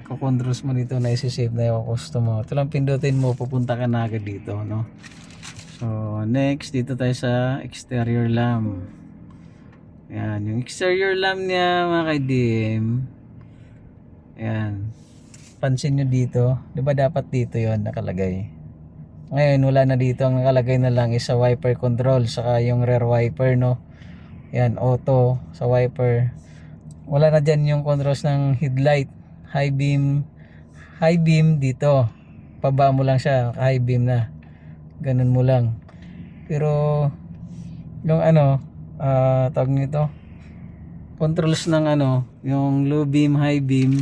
controls mo dito na isi-save na yung custom mo, ito lang pindutin mo, pupunta ka na agad dito, no. So next, dito tayo sa exterior lamp. Ayan, yung exterior lamp niya mga ka-IDM. Ayan, pansin nyo dito, di ba dapat dito yon nakalagay? Ngayon wala na dito, ang nakalagay na lang is sa wiper control, saka yung rear wiper, no. Yan, auto sa wiper. Wala na dyan yung controls ng headlight, high beam dito. Paba mo lang siya, high beam na. Ganun mo lang. Pero yung ano, tawag nito, controls ng ano, yung low beam, high beam.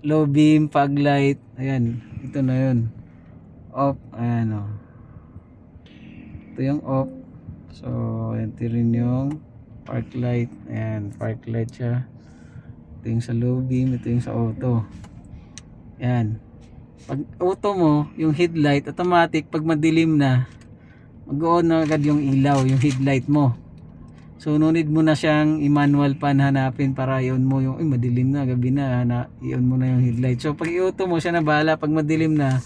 Low beam, fog light. Ayan, ito na yun. Off, ayan o. Ito yung off. So, ito rin yung park light. Ayan, park light siya. Ito yung sa low beam, ito yung sa auto. Ayan. Pag auto mo, yung headlight, automatic, pag madilim na, mag-on na agad yung ilaw, yung headlight mo. So, no need mo na siyang i-manual pa hanapin para i-on mo yung, madilim na, gabi na, i-on mo na yung headlight. So, pag i-auto mo, siya na bahala. Pag madilim na,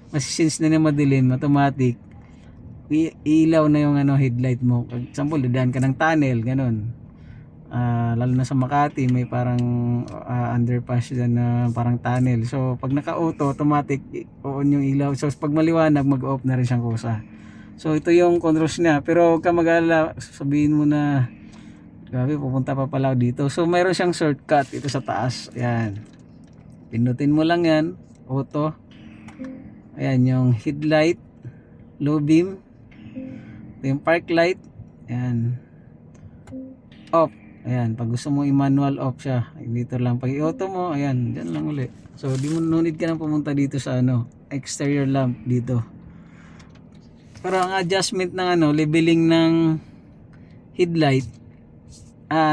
masisense na madilim, automatic, ilaw na yung ano, headlight mo. For example, dadaan ka ng tunnel, ganun. Lalo na sa Makati, may parang underpass dyan na parang tunnel. So, pag naka-auto, automatic, on yung ilaw. So, pag maliwanag, mag-off na rin siyang kusa. So, ito yung controls niya. Pero, huwag ka mag-alala, sabihin mo na, grabe, pupunta pa pala dito. So, mayroon siyang shortcut ito sa taas. Ayan. Pinutin mo lang yan, auto. Ayan, yung headlight, low beam, yung park light, ayan, off. Ayan, pag gusto mo i-manual off siya, dito lang. Pag i-auto mo, ayan, dyan lang ulit. So, di mo no need ka nang pumunta dito sa ano, exterior lamp dito. Pero ang adjustment ng ano, leveling ng headlight,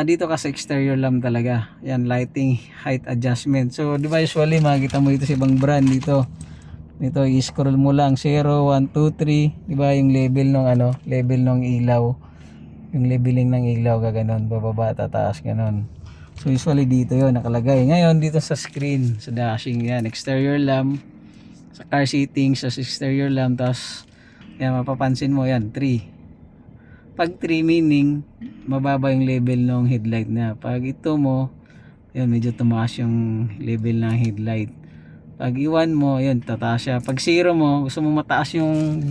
dito ka sa exterior lamp talaga. Ayan, lighting height adjustment. So, di ba usually makikita mo ito sa ibang brand dito. Ito, i-scroll mo lang 0, 1, 2, 3, di ba yung level ng ano, level ng ilaw. Yung leveling ng ilaw gaganon, bababa, tataas ganon. So usually dito 'yon nakalagay. Ngayon dito sa screen, sa dashing yan, exterior lamp, sa car settings, sa exterior lamp, tapos yan mapapansin mo yan, 3. Pag 3 meaning mababa yung level ng headlight na. Pag ito mo, yan medyo tumaas yung level ng headlight. Pag iwan mo, yun, tataas siya. Pag 0 mo, gusto mo mataas yung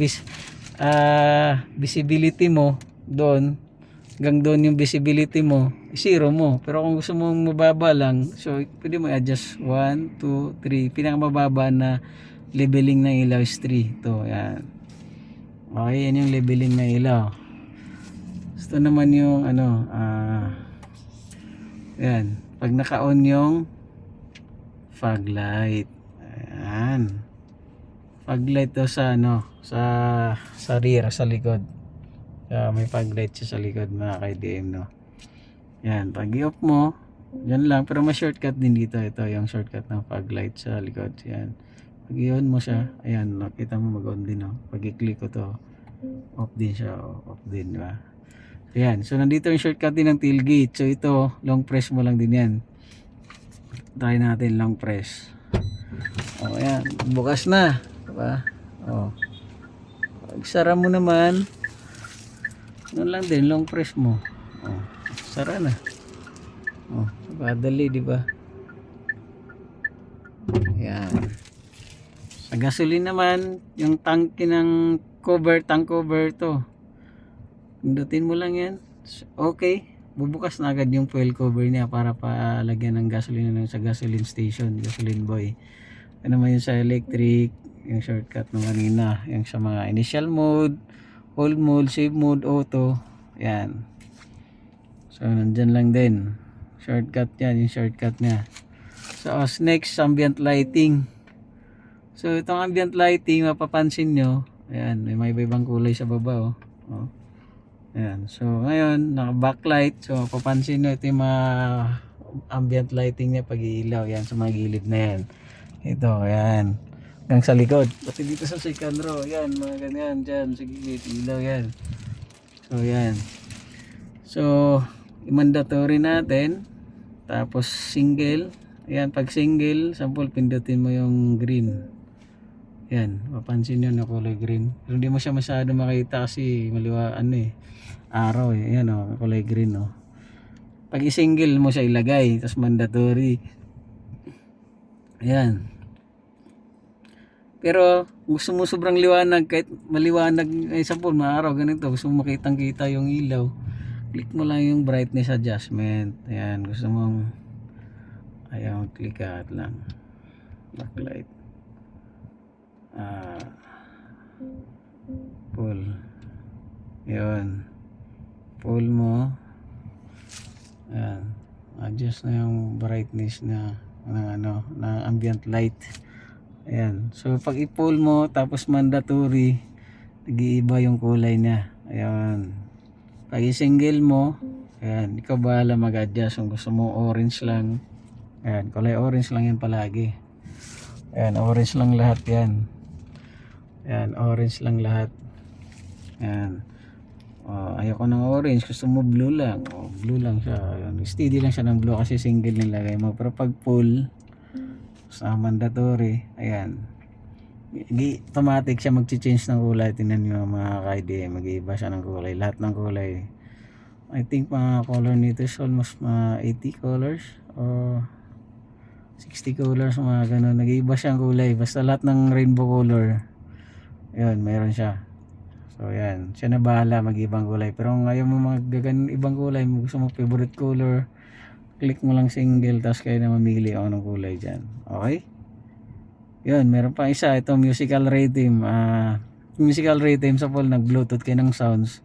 visibility mo, doon, hanggang doon yung visibility mo, 0 mo. Pero kung gusto mo mababa lang, so pwede mo i-adjust 1, 2, 3. Pinakamababa na leveling ng ilaw is 3. Ito, yan. Okay, yan yung leveling ng ilaw. Ito naman yung ano, yan. Pag naka-on yung fog light. Ayan. fog light to sa ano, sa rear, sa likod. May fog light siya sa likod mga ka-IDM, no. Yan, pag i-off mo, yan lang, pero may shortcut din dito. Ito yung shortcut ng fog light sa likod. Yan. Pag i-on mo siya, ayan, nakita mo mag-on din, no. Pag i-click ko to, off din siya, off din, di ba? So, yan. So, nandito yung shortcut din ng tailgate. So, ito, long press mo lang din yan. Try natin long press. O, ayan. Bukas na. Diba? O. Pag sara mo naman, nun lang din, long press mo. O, sara na. O, kadali, diba? Ayan. Sa gasoline naman, yung tank ng tank cover to. Pindutin mo lang yan. Okay. Bubukas na agad yung fuel cover niya para palagyan ng gasoline sa gasoline station, gasoline boy. Ano naman yung sa electric, yung shortcut ng kanina, yung sa mga initial mode, hold mode, save mode, auto. Yan. So, nandyan lang din. Shortcut yan, yung shortcut niya. So, next, ambient lighting. So, itong ambient lighting, mapapansin nyo, ayan, may ibang kulay sa baba, oh. Ayan. So, ngayon, naka-backlight. So, mapapansin nyo, ito yung mga ambient lighting niya pag iilaw. Yan, sa mga gilid na yan. Ito, ayan. Hanggang sa likod. Pati dito sa second row, ayan, mga ganyan, dyan, sa gilid, ilaw yan. So, ayan. So, i-mandatory natin. Tapos, single. Ayan, pag single, sample, pindutin mo yung green. Yan, mapansin nyo na kulay green. Pero hindi mo siya masyado makita kasi maliwa, araw eh. Yan o, kulay green o. Pag i-single mo siya ilagay, tapos mandatory. Ayan. Pero gusto mo sobrang liwanag, kahit maliwanag, sample, maaraw, ganito. Gusto mo makitang kita yung ilaw. Click mo lang yung brightness adjustment. Ayan, gusto mong, ayaw, click out lang. Backlight. Pull. Yun. Pull mo. Ayan. Adjust na yung brightness na ng ambient light. Ayan. So, pag i-pull mo, tapos mandatory, nag-iiba yung kulay niya. Ayan. Pag i-single mo, ayan, ikaw bahala mag-adjust. Kung gusto mo orange lang, ayan, kulay orange lang yan palagi. Ayan, orange lang lahat yan. Ayan, orange lang lahat. Ayan. Ayoko ng orange, gusto mo blue lang. Blue lang siya. Ayan. Steady lang siya ng blue kasi single nilagay mo. Pero pag full, sa mandatory, ayan. Automatic siya mag-change ng kulay. Tingnan nyo mga ka-IDM, mag-iiba siya ng kulay. Lahat ng kulay. I think mga color nito is almost 80 colors or 60 colors, mga ganun. Nag-iiba siyang kulay. Basta lahat ng rainbow color. Yun, mayroon siya. So, yan. Siya na bahala mag-ibang kulay. Pero kung ayaw mo mag-gagan ibang kulay, gusto mo favorite color, click mo lang single, tapos kayo na mamili kung anong kulay dyan. Okay? Yun, meron pa isa. Ito, musical rhythm. Musical rhythm sa full, nag-bluetooth kayo ng sounds.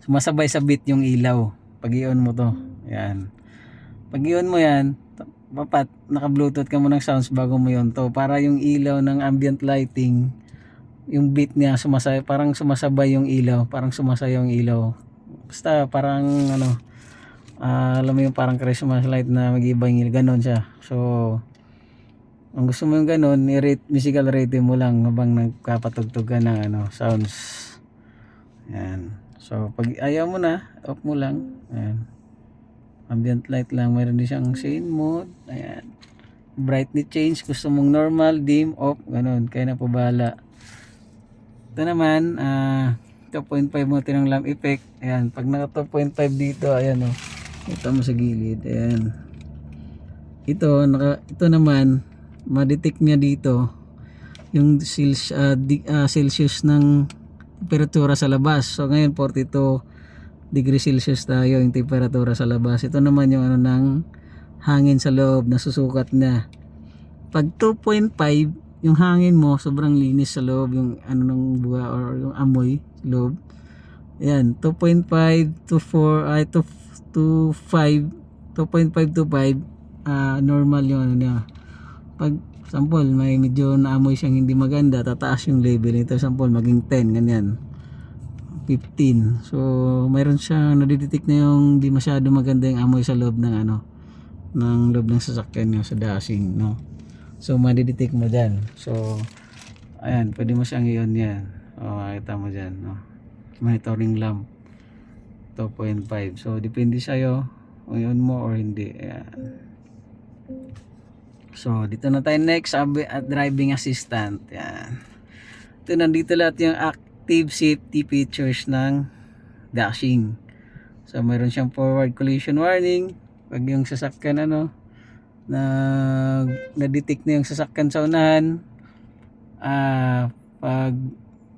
Sumasabay sa beat yung ilaw. Pag i-on mo to. Yan. Pag i-on mo yan, naka-bluetooth ka mo ng sounds bago mo yun to. Para yung ilaw ng ambient lighting, yung beat niya parang sumasabay yung ilaw, parang sumasayaw yung ilaw. Basta parang alam mo yung parang Christmas light na mag-iba yung ilaw, ganun siya. So, kung gusto mo yung ganun, musical rhythm mo lang habang nagkapatugtog ka ng sounds. Ayan. So, pag ayaw mo na, off mo lang. Ayan. Ambient light lang, mayroon din siyang scene mode. Ayan. Brightness change, gusto mong normal, dim, off, ganun. Kaya na po bahala. Ito naman, 2.5 mo tinong lamp effect. Ayan, pag naka 2.5 dito, ayan o. Ito mo sa gilid, ayan. Ito naman, ma-detect niya dito yung Celsius ng temperatura sa labas. So ngayon 42 degrees Celsius tayo yung temperatura sa labas. Ito naman yung ng hangin sa loob, nasusukat na. Pag 2.5, yung hangin mo sobrang linis sa loob, yung ng buga or yung amoy loob. Ayan, 2.5 to 4 to 5, 2.5 to 5 normal yung niya. Pag Sample, may medyo naamoy siyang hindi maganda, tataas yung level nito. Sample, maging 10, ganyan. 15. So, mayroon siyang nadidetect na yung di masyado maganda yung amoy sa loob ng ano, ng loob ng sasakyan niyo sa dashing, no? So, madidetect mo dyan. So, ayan, pwede mo siyang i-on yan. O, makita mo dyan, no? Monitoring lamp 2.5. So, depende sa'yo kung i-on mo or hindi. Ayan. So, dito na tayo next at driving assistant. Yan. Ito, nandito lahat yung active safety features ng dashing. So, mayroon siyang forward collision warning. Pag yung sasakyan na-detect na yung sasakyan sa unahan, pag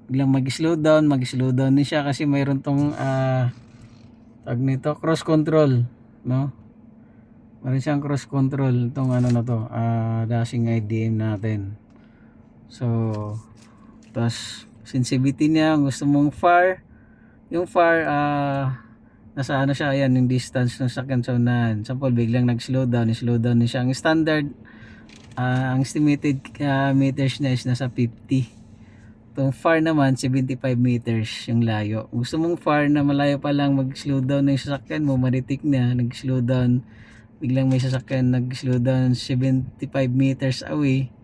biglang mag-slow down din siya kasi mayroon tong tag nito, cross control, no? Meron siyang cross control itong na to, dashing IDM natin. So, tapos sensitivity niya, gusto mong far, yung far nasa siya, ayan yung distance ng sakyan sa unahan. Sample, biglang slow down din siya. Ang standard, ang estimated meters niya is nasa 50. Itong far naman 75 meters yung layo. Gusto mong far na malayo pa lang mag-slow down ng sasakyan mo, ma-detect na nag-slow down, biglang may sasakyan nag-slow down 75 meters away,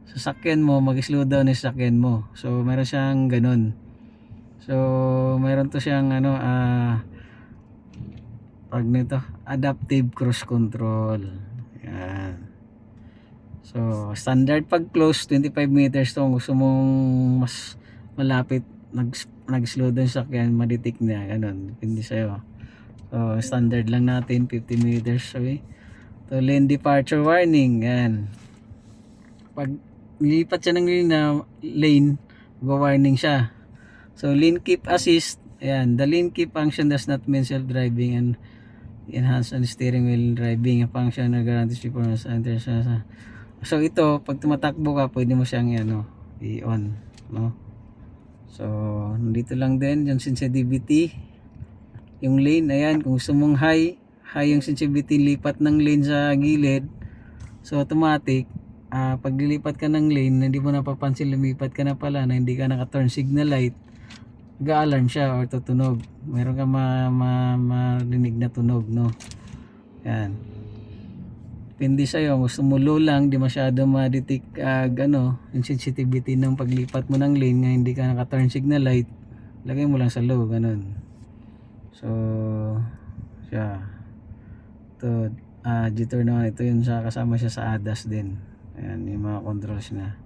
sasakyan mo, mag-slow down yung sasakyan mo. So, meron siyang ganun. So, meron to siyang pag nito, adaptive cruise control. Yan. So, standard pag close 25 meters to, gusto mong mas malapit, nag-slow down yung sasakyan, ma-detect na, ganun. Depende sa'yo. So, standard lang natin 50 meters away. So, lane departure warning. Yan. Pag nilipat siya ng lane, warning siya. So, lane keep assist. Ayan. The lane keep function does not mean self-driving and enhance on steering wheel driving. A function na guarantees performance. So, ito, pag tumatakbo ka, pwede mo siyang i-on. No? So, nandito lang din yung sensitivity. Yung lane, ayan, kung gusto mong high yung sensitivity, lipat ng lane sa gilid. So, automatic, pag lilipat ka ng lane, hindi mo napapansin, lumipat ka na pala na hindi ka naka-turn signal light, ga-alarm siya or tutunog. Meron ka marinig na tunog, no? Yan. Depende sa'yo, gusto mo low lang, di masyado ma-detect yung sensitivity ng paglipat mo ng lane nga hindi ka naka-turn signal light, lagay mo lang sa low, ganun. So, siya. Ito, jitter naman. Ito yung kasama siya sa ADAS din. Ayan, yung mga controls na.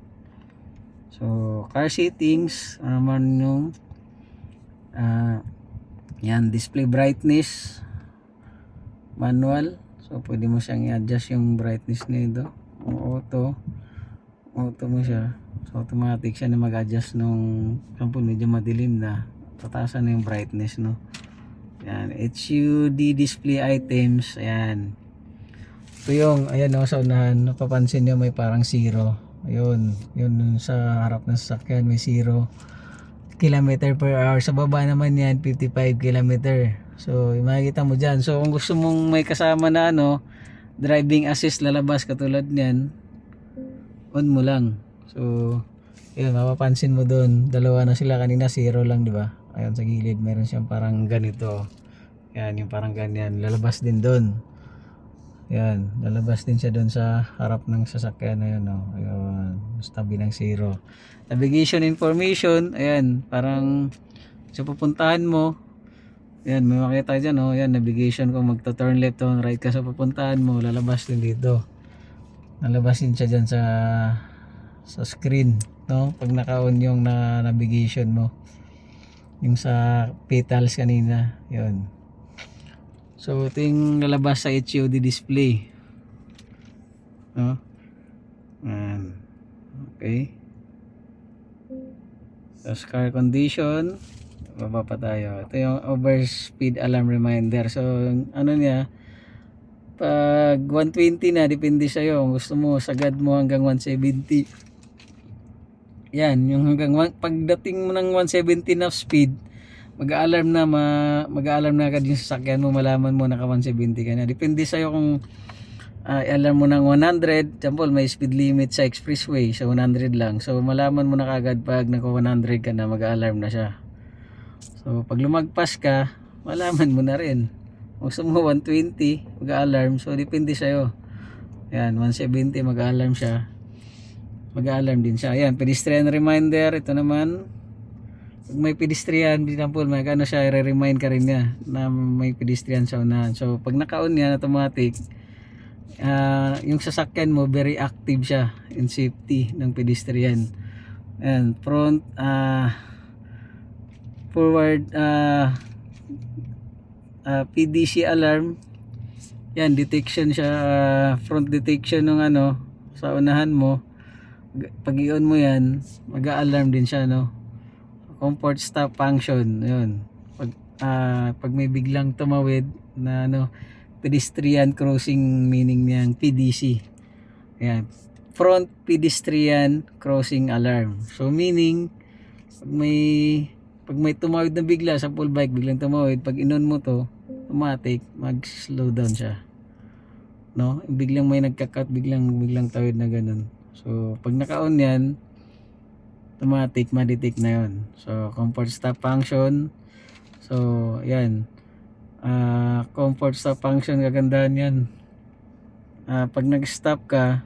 So, car settings. Ano naman yung yan, display brightness. Manual. So, pwede mo siyang i-adjust yung brightness nito. Auto mo siya. So, automatic siya na mag-adjust nung sample medyo madilim na. Tatasan na yung brightness, no? Yan, HUD display items. Ayan. Ito yung, ayan sa unahan, napapansin nyo may parang 0. Ayun, yun sa harap ng sasakyan may 0 km per hour. Sa baba naman yan, 55 km. So, makikita mo dyan. So, kung gusto mong may kasama na driving assist lalabas katulad niyan, on mo lang. So, yun, mapapansin mo doon. Dalawa na sila, kanina 0 lang, di ba? Ayun sa gilid meron siyang parang ganito. Yan, yung parang ganyan, lalabas din doon. Yan, lalabas din siya doon sa harap ng sasakyan na yun, ayun, sa tabi ng 0. Navigation information, ayan, parang sa pupuntahan mo, yan, may makita dyan, yan, navigation kung magta-turn left o right ka sa pupuntahan mo, lalabas din dito. Lalabas din siya dyan sa screen, no? Pag naka-on yung navigation mo. Yung sa petals kanina, yun. So, ito yung lalabas sa HUD display, no? Okay. So, car condition, baba pa tayo. Ito yung overspeed alarm reminder. So, niya, pag 120 na, depende sa'yo. Kung gusto mo, sagad mo hanggang 170. Yan, yung pagdating mo ng 170 na speed, mag-a-alarm na agad yung sasakyan mo, malaman mo naka 170 ka na. Depende sa'yo kung i-alarm mo ng 100. Example, may speed limit sa expressway, so 100 lang. So malalaman mo na kagad pag naka 100 ka na, mag-alarm na siya. So pag lumagpas ka, malaman mo na rin. Kung gusto mo 120, mag-alarm. So depende sa'yo. Yan, 170 mag-alarm siya. Mag-alarm din siya. Ayan, pedestrian reminder. Ito naman, pag may pedestrian, example, may ano siya, i-remind ka rin niya na may pedestrian sa unahan. So pag naka-on yan, automatic, yung sasakyan mo, very active siya in safety ng pedestrian. And front, forward, PDC alarm. Yan, detection siya, front detection ng ano, sa unahan mo. Pag i-on mo yan, mag-a-alarm din siya, no? Comfort stop function, yun. Pag may biglang tumawid na ano, pedestrian crossing, meaning niyang PDC. Ayan, front pedestrian crossing alarm. So meaning pag may tumawid na bigla sa full bike, biglang tumawid, pag inon mo to, automatic mag-slow down siya. No? Biglang may nagka-cut, biglang tawid na ganun. So pag naka-on yan, automatic ma-detect na yun. So comfort stop function. So yan, comfort stop function, kagandahan yan. Pag nag-stop ka,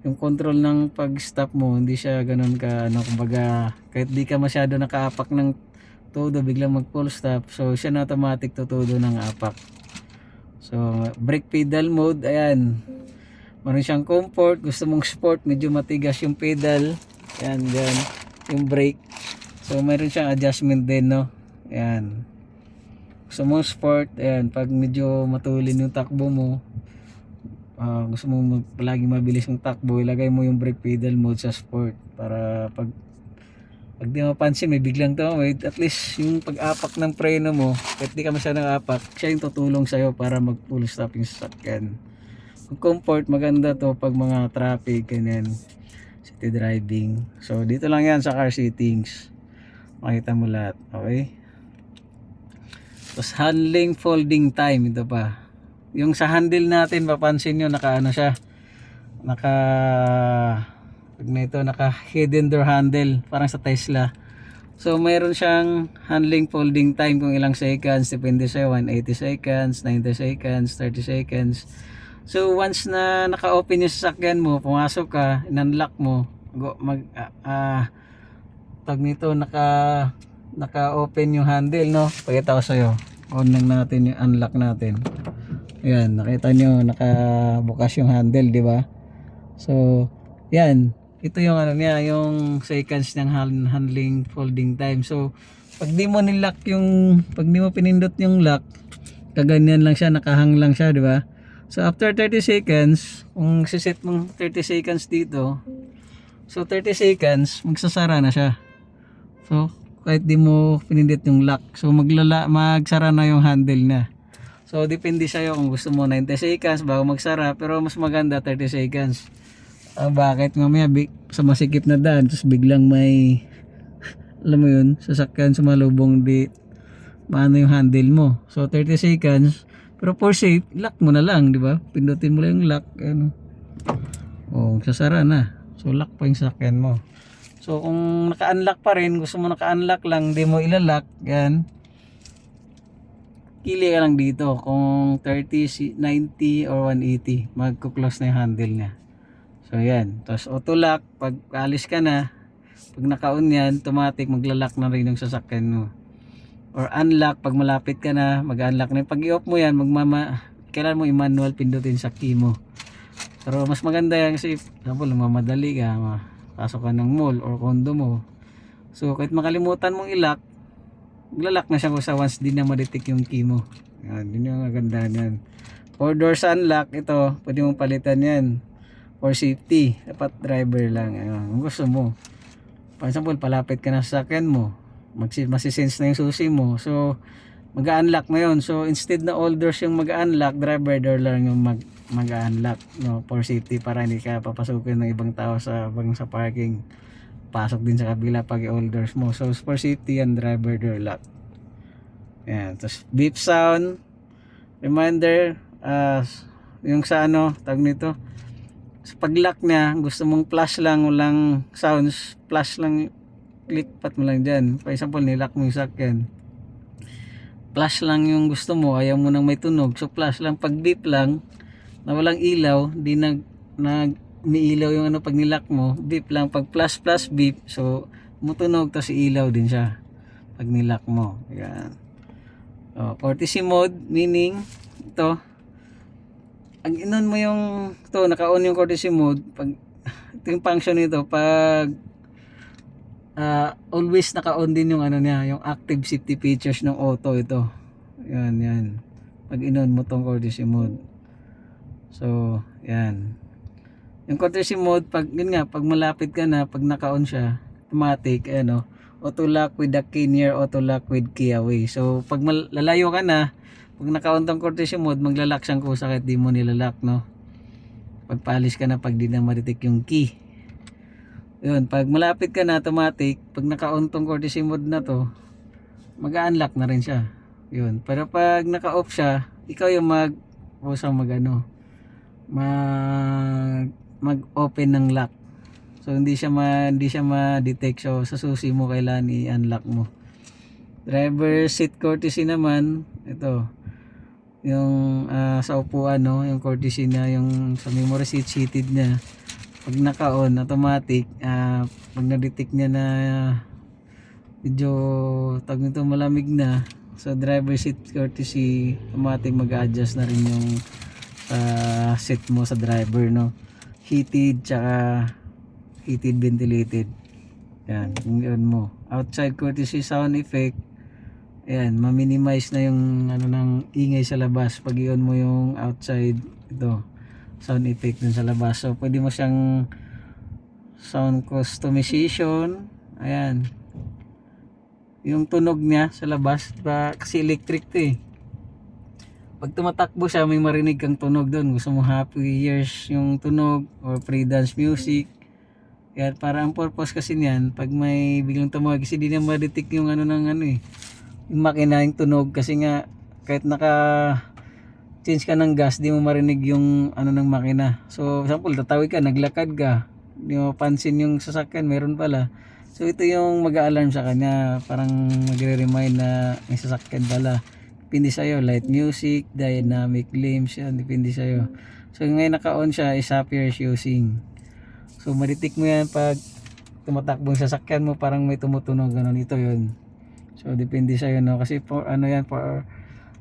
yung control ng pag-stop mo, hindi siya ganun ka, ano, kumbaga, kahit di ka masyado nakaapak ng todo, biglang mag-full stop, so siya na automatic tutudo ng apak. So brake pedal mode, ayan, meron siyang comfort. Gusto mong sport, medyo matigas yung pedal, ayan, dyan, yung brake. So meron siyang adjustment din, no, ayan. Gusto mong sport, ayan, pag medyo matulin yung takbo mo, gusto mo palagi mabilis yung takbo, ilagay mo yung brake pedal mode sa sport para pag di mapansin may biglang tumawid, at least yung pag-apak ng preno mo, kahit di ka masyadong apak, siya yung tutulong sa'yo para mag full stop yung sasakyan. Yung comfort, maganda to pag mga traffic, ganyan, city driving. So dito lang yan sa car settings, makita mo lahat. Okay, tapos handling folding time, ito pa. Yung sa handle natin, mapansin nyo, naka ano siya, naka hidden door handle, parang sa Tesla. So mayroon siyang handling folding time kung ilang seconds, depende sa 180 seconds, 90 seconds, 30 seconds. So once na naka-open yung sasakyan mo, pumasok ka, in-unlock mo, tag nito, naka-open yung handle, no? Pakita ko sa'yo, on lang natin yung unlock natin. Ayan, nakita nyo, nakabukas yung handle, di ba? So, yan. Ito yung ano niya, yung seconds ng handling folding time. So, pag di mo pag di mo pinindot yung lock, kaganyan lang siya, nakahang lang siya, di ba? So, after 30 seconds, kung siset mong 30 seconds dito, so 30 seconds, magsasara na siya. So, kahit di mo pinindot yung lock, so magsara na yung handle na. So depende sa'yo kung gusto mo 90 seconds bago magsara, pero mas maganda 30 seconds. Bakit? Mamaya sa masikip na daan, tapos biglang may alam mo yun, sasakyan sumalubong, di maano yung handle mo. So 30 seconds, pero for safe, lock mo na lang, di ba? Pindutin mo lang yung lock, ano. Sasara na. So lock pa yung sasakyan mo. So kung naka-unlock pa rin, gusto mo naka-unlock lang, di mo ilalock, yan, pili ka lang dito kung 30, 90 or 180, magko-close na yung handle niya. So yan, tapos auto lock, pag alis ka na, pag naka-on yan, automatic magla-lock na rin yung sasakyan mo. Or unlock, pag malapit ka na, mag-unlock na. Pag i-off mo yan, kailangan mo i-manual pindutin sa key mo. Pero mas maganda yan kasi, example, mamadali ka, pasok ka ng mall or condo mo. So kahit makalimutan mong i-lock, maglalak na siya kung sa once din na ma-detect yung key mo. Yan, yun yung maganda yan. For doors unlock, ito, pwede mong palitan yan. For safety, dapat driver lang. Ayan, kung gusto mo. For example, palapit ka na sa sasakyan mo, masisense na yung susi mo. So, mag-unlock na yun. So, instead na all doors yung mag-unlock, driver door lang yung mag-unlock. No, for safety, para hindi ka papasukin ng ibang tao sa parking. Pasok din sa kabila pag all doors mo. So for safety and driver door lock. Ayan. Tapos beep sound, reminder, yung sa ano, tawag nito, sa pag-lock niya, gusto mong flash lang, walang sounds, flash lang, click pat mo lang dyan. For example, nilock mo yung sakyan, flash lang yung gusto mo, ayaw mo nang may tunog, so flash lang. Pag beep lang na walang ilaw, di umiilaw yung ano pag nilock mo, beep lang. Pag flash flash beep, so mutunog, tapos ilaw din siya pag nilock mo. Yan. Courtesy mode, meaning ito, ang inon mo yung ito, naka-on yung courtesy mode, pag ito yung function nito, pag always naka-on din yung ano niya, yung active safety features ng auto ito. Yan. Pag inon mo tong courtesy mode. So, yan. Yung courtesy mode, pag yun nga, pag malapit ka na, pag naka-on siya, automatic, ano, auto lock with the key near, auto lock with key away. So, pag lalayo ka na, pag naka-on tong courtesy mode, maglalak siyang kusa kahit di mo nilalak, no? Pagpaalis ka na, pag di na ma-detect yung key. Yun, pag malapit ka na, automatic, pag naka-on tong courtesy mode na to, mag-unlock na rin siya. Yun, pero pag naka-off siya, ikaw yung mag-open ng lock. So hindi siya ma-detect, so sa susi mo kailangan i-unlock mo. Driver seat courtesy naman, ito. Yung sa upuan, no, yung courtesy na yung sa memory seat seated niya. Pag naka-on, automatic, pag na-detect niya na medyo tag nito malamig na, so driver seat courtesy, automatic mag-adjust na rin yung seat mo sa driver, no? Heated, tsaka heated, ventilated. Yan, yung mo. Outside courtesy sound effect, ayan, ma-minimize na yung ano ng ingay sa labas pag i-on mo yung outside ito sound effect dun sa labas. So pwede mo siyang sound customization. Ayan, yung tunog niya sa labas, diba? Kasi electric to eh. Pag tumatakbo siya, may marinig kang tunog doon. Gusto mo happy years yung tunog or pre-dance music. Kaya para ang purpose kasi niyan, pag may biglang tumawag, kasi di na ma-detect yung ano ng ano eh, yung makina, yung tunog. Kasi nga kahit change ka ng gas, di mo marinig yung ano ng makina. So, example, tatawid ka, naglakad ka, di mo pansin yung sasakyan, meron pala. So, ito yung mag-a-alarm sa kanya, parang magre-remind na may sasakyan pala. Depende sa'yo, light music, dynamic lamps, yan, depende sa'yo. So, ngayon naka-on siya, is appears using. So, ma-detect mo yan pag tumatakbong sasakyan mo, parang may tumutunog, ganun, ito yun. So, depende sa'yo, no? Kasi for, ano yan, for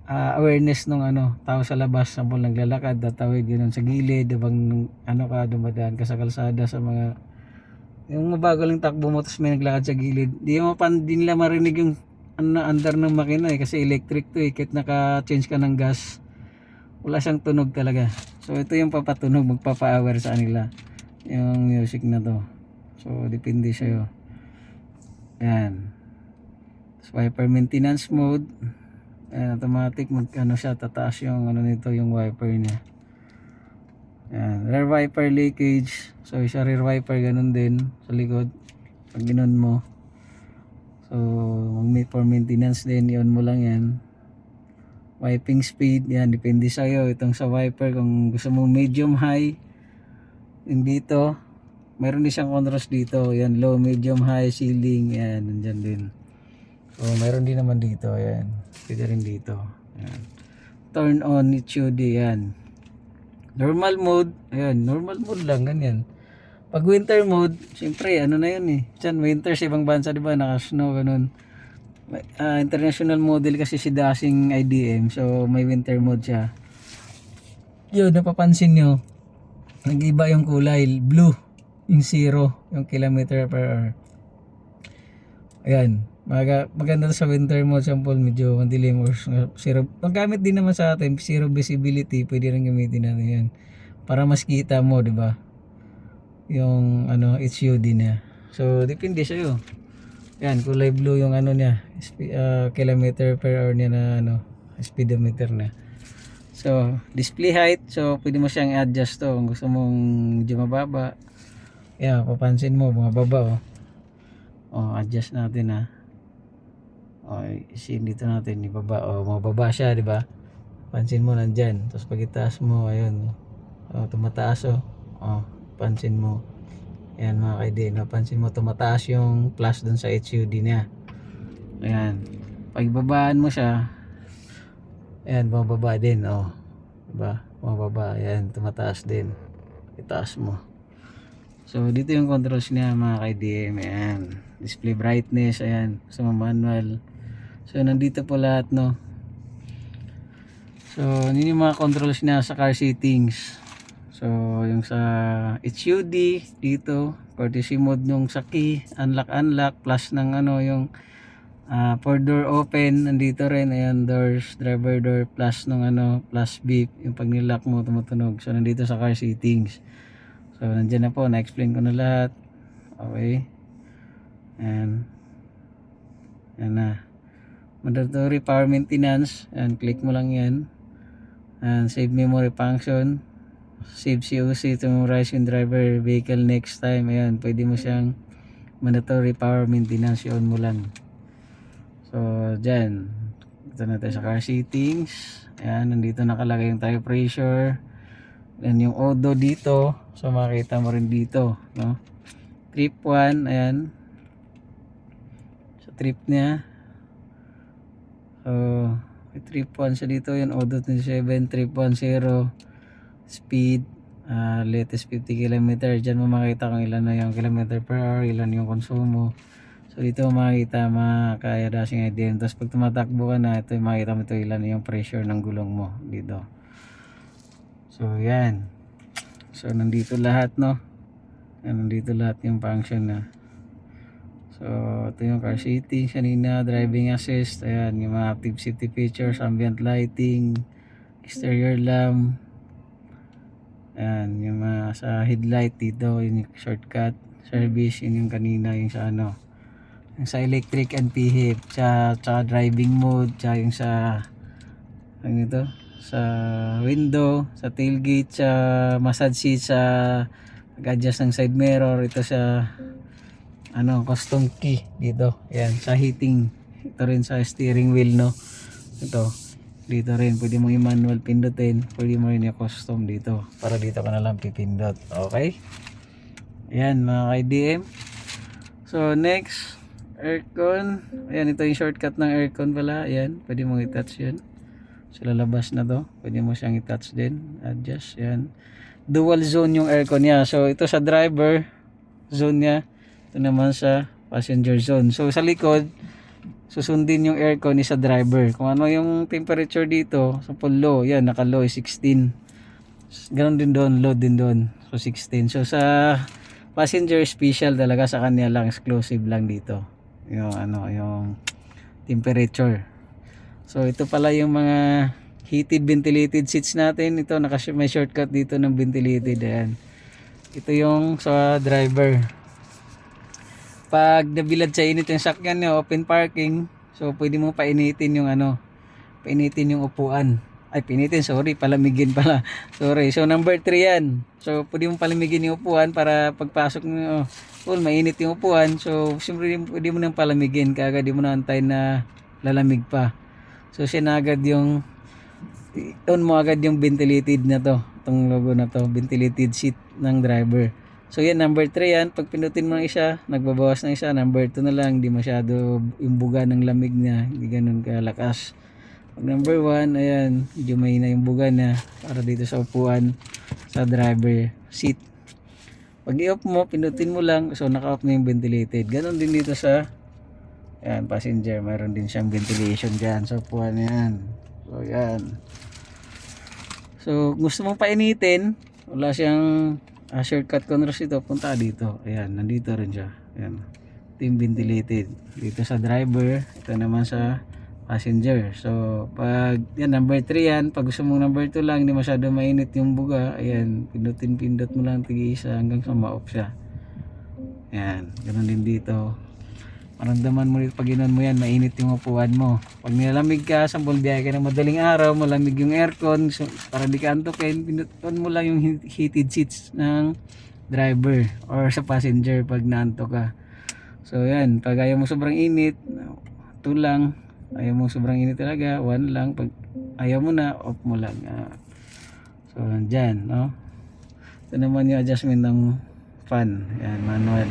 awareness ng ano, tao sa labas, sample naglalakad, tatawid yun sa gilid, habang ano ka, dumadaan ka sa kalsada, sa mga yung mabagal yung takbo mo, tapos may naglakad sa gilid, di nila marinig yung ano, under ng makina eh, kasi electric to eh, kahit naka-change ka ng gas, wala siyang tunog talaga. So ito yung papatunog, magpapa-aware sa kanila yung music na to. So depende sa'yo. Yan. So, wiper maintenance mode, ayan, automatic ano siya, tataas yung ano nito, yung wiper niya. Ayan, rear wiper leakage, so isa rear wiper ganun din sa likod pag ginon mo. So for maintenance din, i-on mo lang yan. Wiping speed, yan, depende sa'yo. Itong sa wiper, kung gusto mo medium high, yung dito meron din siyang controls dito, yan, low, medium, high, ceiling, yan, nandyan din. So meron din naman dito, ayan, pwede rin dito, ayan. Turn on HUD, yan. Normal mode, ayan, normal mode lang, ganyan. Pag winter mode, siyempre ano na yun eh, dyan winter sa ibang bansa, diba, naka-snow, ganun. International model kasi si Dasing IDM, so may winter mode siya. Yun, napapansin nyo, nag-iba yung kulay, blue, yung 0, yung kilometer per hour. Ayan, maganda sa winter mode, sample medyo madilim or zero. Paggamit din naman sa atin, zero visibility, pwede rin gamitin natin yan para mas kita mo, di ba, yung ano, HUD niya. So depende sa'yo. Yan, kulay blue yung ano niya, kilometer per hour niya na ano, speedometer na. So display height, so pwede mo siyang adjust to kung gusto mong medyo mababa. Yan, papansin mo mababa, adjust natin ha. Isin dito natin ibaba, mababa siya, di ba? Pansin mo nandyan. Tapos pag itaas mo, ayun. Tumataas oh. Pansin mo. Ayan mga ka-ID. Napansin mo tumataas yung plus dun sa HUD niya. Ayan. Pag ibabaan mo siya, ayan, bumababa din. Diba? Bumababa. Ayan, tumataas din. Itaas mo. So, dito yung controls niya mga ka-IDM. Ayan. Display brightness. Ayan. Sa manual. So, nandito po lahat, no? So, yun yung mga controls niya sa car settings. So, yung sa HUD dito, courtesy mode nung sa key, unlock, plus ng ano, yung 4 door open, nandito rin. Ayan, doors, driver door, plus nung ano, plus beep. Yung pag nilock mo, tumutunog. So, nandito sa car settings. So, nandyan na po. Na-explain ko na lahat. Okay. Ayan. Ayan na. Mandatory power maintenance. Ayan, click mo lang yan. Ayan, save memory function. Save COC to memorize yung driver vehicle next time. Ayan, pwede mo siyang mandatory power maintenance. I-on mo lang. So, dyan. Ito na tayo sa car settings. Ayan, nandito nakalagay yung tire pressure. Then yung odo dito. So, makita mo rin dito. No? Trip 1. Ayan. Sa trip niya. So, trip 1 siya dito. Yung odo 27. Trip 10. Speed. Latest 50 km. Dyan mo makita kung ilan na yung kilometer per hour. Ilan yung konsumo. So dito makikita kaya dashing idea. Tapos pag tumatakbo ka na, ito makikita mo ito ilan yung pressure ng gulong mo dito. So yan. So nandito lahat, no. Nandito lahat yung function na. So ito yung car settings kanina, driving assist, ayan yung mga active safety features, ambient lighting, exterior lamp. Ayan yung mga sa headlight dito, yung shortcut service, yun yung kanina yung sa ano. Yung sa electric and PHEV, sa driving mode, sa yung sa ano ito, sa window, sa tailgate, sa massage seat, sa pag-adjust ng side mirror, ito sa ano, custom key dito. Ayan, sa heating. Ito rin sa steering wheel, no. Ito, dito rin pwede mo i-manual pindutin, pwede mo rin i-custom dito. Para dito ka na lang pipindot. Okay? Ayan mga ka-IDM. So next, aircon. Ayan, ito yung shortcut ng aircon pala. Ayan, pwede mong i-touch yan. So lalabas na to. Pwede mo siyang i-touch din. Adjust. Ayan. Dual zone yung aircon niya. So ito sa driver zone niya. Ito naman sa passenger zone. So sa likod, susundin yung aircon ni sa driver. Kung ano yung temperature dito, sa full low. Yan, naka low 16. Ganon din doon, low din doon. So 16. So sa passenger special talaga sa kanya lang, exclusive lang dito. Yung ano, yung temperature. So ito pala yung mga heated ventilated seats natin. Ito may shortcut dito ng ventilated. Ayan. Ito yung sa driver. Pag nabilad sa init yung sakyan nyo, open parking, so pwede mo painitin yung ano, painitin yung upuan. Ay, painitin, sorry, palamigin pala. Sorry. So number 3 yan. So pwede mo palamigin yung upuan para pagpasok mo, mainit yung upuan. So siyempre pwede mo nang palamigin, kagad di mo na antay na lalamig pa. So siya na agad yung on mo agad yung ventilated na to, itong logo na to, ventilated seat ng driver. So yan, number 3 yan. Pag pinutin mo ng isa, nagbabawas ng isa. Number 2 na lang, hindi masyado yung buga ng lamig niya, hindi ganun kalakas. Pag number 1, ayan, medyo may na yung buga niya para dito sa upuan sa driver seat. Pag i-off mo, pinutin mo lang, so naka-off na yung ventilated. Ganon din dito sa ayan, passenger, mayroon din siyang ventilation dyan sa upuan yan. So yan. So gusto mong painitin, wala siyang shortcut controls ito, punta dito. Ayan, nandito rin siya. Ayan. Ito yung ventilated. Dito sa driver, ito naman sa passenger. So, pag yan, number 3 yan. Pag gusto mong number 2 lang, hindi masyado mainit yung buga. Ayan, pindot mo lang tig-isa hanggang sa ma-off siya. Ayan, ganoon din dito. Maramdaman mo rin pag inon mo yan, mainit yung upuan mo. Pag nilalamig ka, sampol biyahe ka ng madaling araw, malamig yung aircon, so para di ka antukin, pinutuan mo lang yung heated seats ng driver or sa passenger pag naantok ka. So yan, pag ayaw mo sobrang init, 2 lang. Ayaw mo sobrang init talaga, 1 lang. Pag Ayaw mo na, off mo lang. So, dyan, no? Ito naman yung adjustment ng fan. Yan, manual.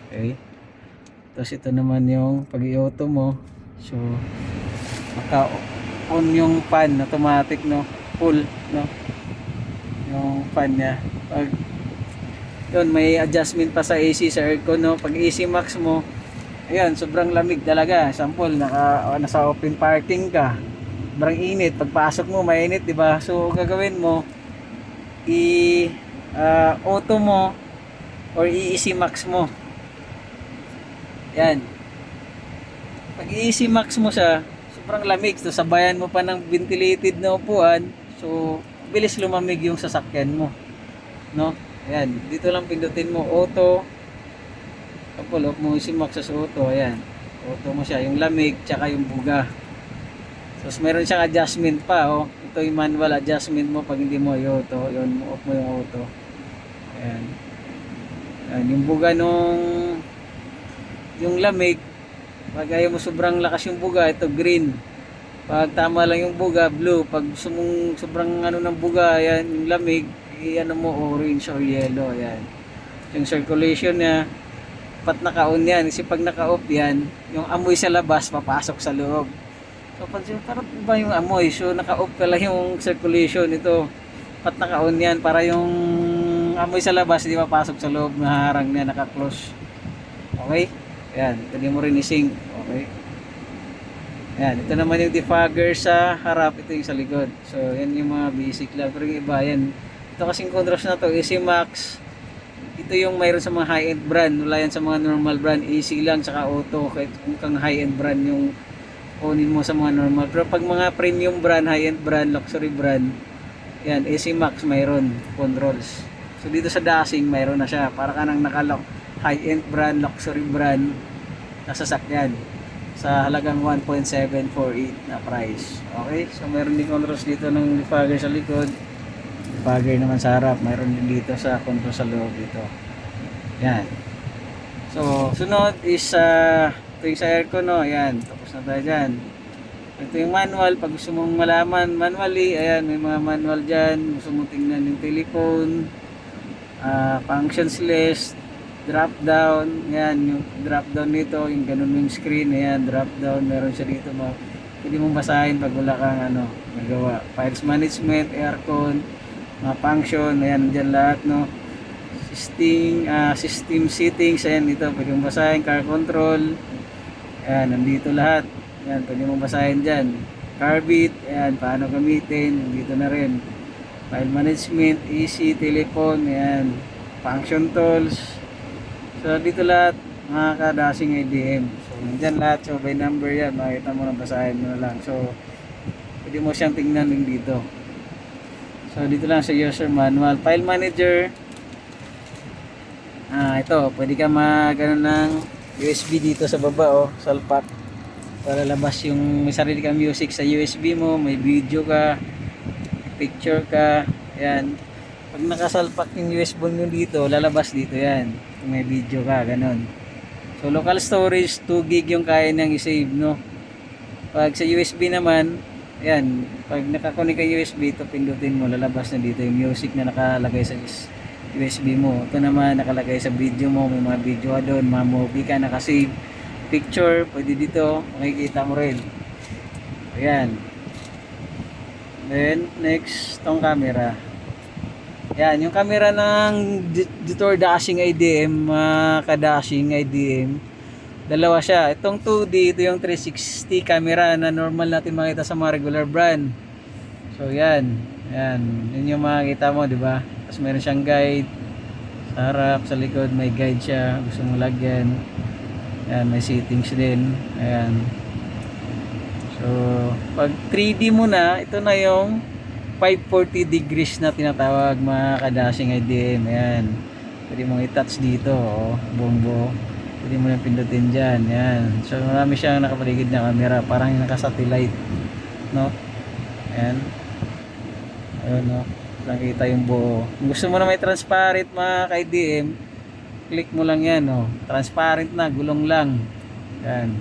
Okay. Tapos ito naman yung pag i-auto mo. So, maka-on yung fan, automatic, no? Full, no? Yung fan niya. Pag yun, may adjustment pa sa AC, sa aircon, no? Pag AC max mo, ayan, sobrang lamig talaga. Sample, nasa open parking ka. Sobrang init. Pagpasok mo, mainit, di ba? So, gagawin mo, auto mo or i-easy max mo. Yan. Pag i-easy max mo siya, sobrang lamig. So, sabayan mo pa ng ventilated na upuan. So, bilis lumamig yung sasakyan mo. No? Ayan. Dito lang pindutin mo, auto. Sample, off mo i-easy max sa auto. Ayan. Auto mo siya. Yung lamig, tsaka yung buga. So, meron siyang adjustment pa, oh. Ito yung manual adjustment mo pag hindi mo i-auto. Yun, off mo yung auto. Ayan. Ayan. Yung buga yung lamig, pag ayaw mo sobrang lakas yung buga, ito green. Pag tama lang yung buga, blue. Pag sobrang ano ng buga, ayan, yung lamig, ano mo, orange or yellow. Ayan. Yung circulation niya, pat naka-on yan. Kasi pag naka-off yan, yung amoy sa labas, papasok sa loob. So, pansin, parang iba yung amoy. So, naka-off pala yung circulation. Ito, pat naka-on yan. Para yung amoy sa labas, hindi mapasok sa loob. Naharang niya, naka-close. Okay? Ayan, pwede mo rin i-sync. Okay? Ayan, ito naman yung defogger sa harap. Ito yung sa likod. So, yan yung mga basic lang. Pero yung iba, yan. Ito kasing contrast na to, AC Max. Ito yung mayroon sa mga high-end brand. Wala yan sa mga normal brand. AC lang, saka auto. Kahit kung kang high-end brand yung kunin mo sa mga normal. Pero pag mga premium brand, high-end brand, luxury brand, yan, AC Max mayroon controls. So dito sa dashing mayroon na siya. Para ka nang nakalock high-end brand, luxury brand na sasakyan sa halagang 1.748 na price. Okay? So mayroon din controls dito ng defogger sa likod. Defogger naman sa harap. Mayroon din dito sa control sa loob dito. Yan. So sunod is ito yung sa aircon, no? Ayan, tapos na tayo dyan. Ito yung manual. Pag gusto mong malaman manually, ayan, may mga manual dyan. Gusto mong tingnan yung telephone, functions list, drop down. Ayan, yung drop down nito, yung ganun yung screen. Ayan, drop down. Meron siya dito. Pwede mong basahin pag wala kang nagawa. Files management, aircon, mga function. Ayan, dyan lahat, no? System settings. Ayan, dito. Pwede mong basahin. Car control. Ayan, nandito lahat. Ayan, pwede mong basahin dyan. Carbit, ayan, paano gamitin. Dito na rin. File management, AC, telephone, ayan. Function tools. So, dito lahat, mga kadashing IDM. So, nandyan lahat. So, by number yan. Makita mo na, basahin mo na lang. So, pwede mo siyang tingnan din dito. So, dito lang sa user manual. File manager. Ito, pwede ka ng USB dito sa baba, salpak, para labas yung may sarili kang music sa USB mo, may video ka, picture ka. Ayan, pag nakasalpak yung USB mo dito, lalabas dito yan kung may video ka, ganun. So local storage 2 gig yung kaya niyang i-save, no? Pag sa USB naman, ayan, pag nakakonek ang USB, ito pindutin mo, lalabas na dito yung music na nakalagay sa USB mo. Ito naman nakalagay sa video mo, may mga video ka doon, mga movie ka nakasave, picture, pwede dito, makikita mo rin. Ayan. Then next, tong camera. Ayan, yung camera ng Jitor Dashing IDM, ka-dashing IDM, dalawa siya. Itong 2D, ito yung 360 camera na normal natin makita sa mga regular brand. So yan, yun yung makikita mo, di ba? Tapos meron siyang guide sa harap, sa likod may guide siya, gusto mong lagyan. Ayan, may settings din. Ayan. So, pag 3D mo na, ito na yung 540 degrees na tinatawag, mga kadashing IDM. Ayan. Pwede mong i-touch dito, bombo. Pwede mo lang pindutin dyan. Ayan. So, marami siyang nakapaligid na camera, parang naka-satellite, no? Ayan. Ayun, no? Nakita yung buo. Kung gusto mo na may transparent, mga ka-IDM, click mo lang yan, transparent na, gulong lang. Yan.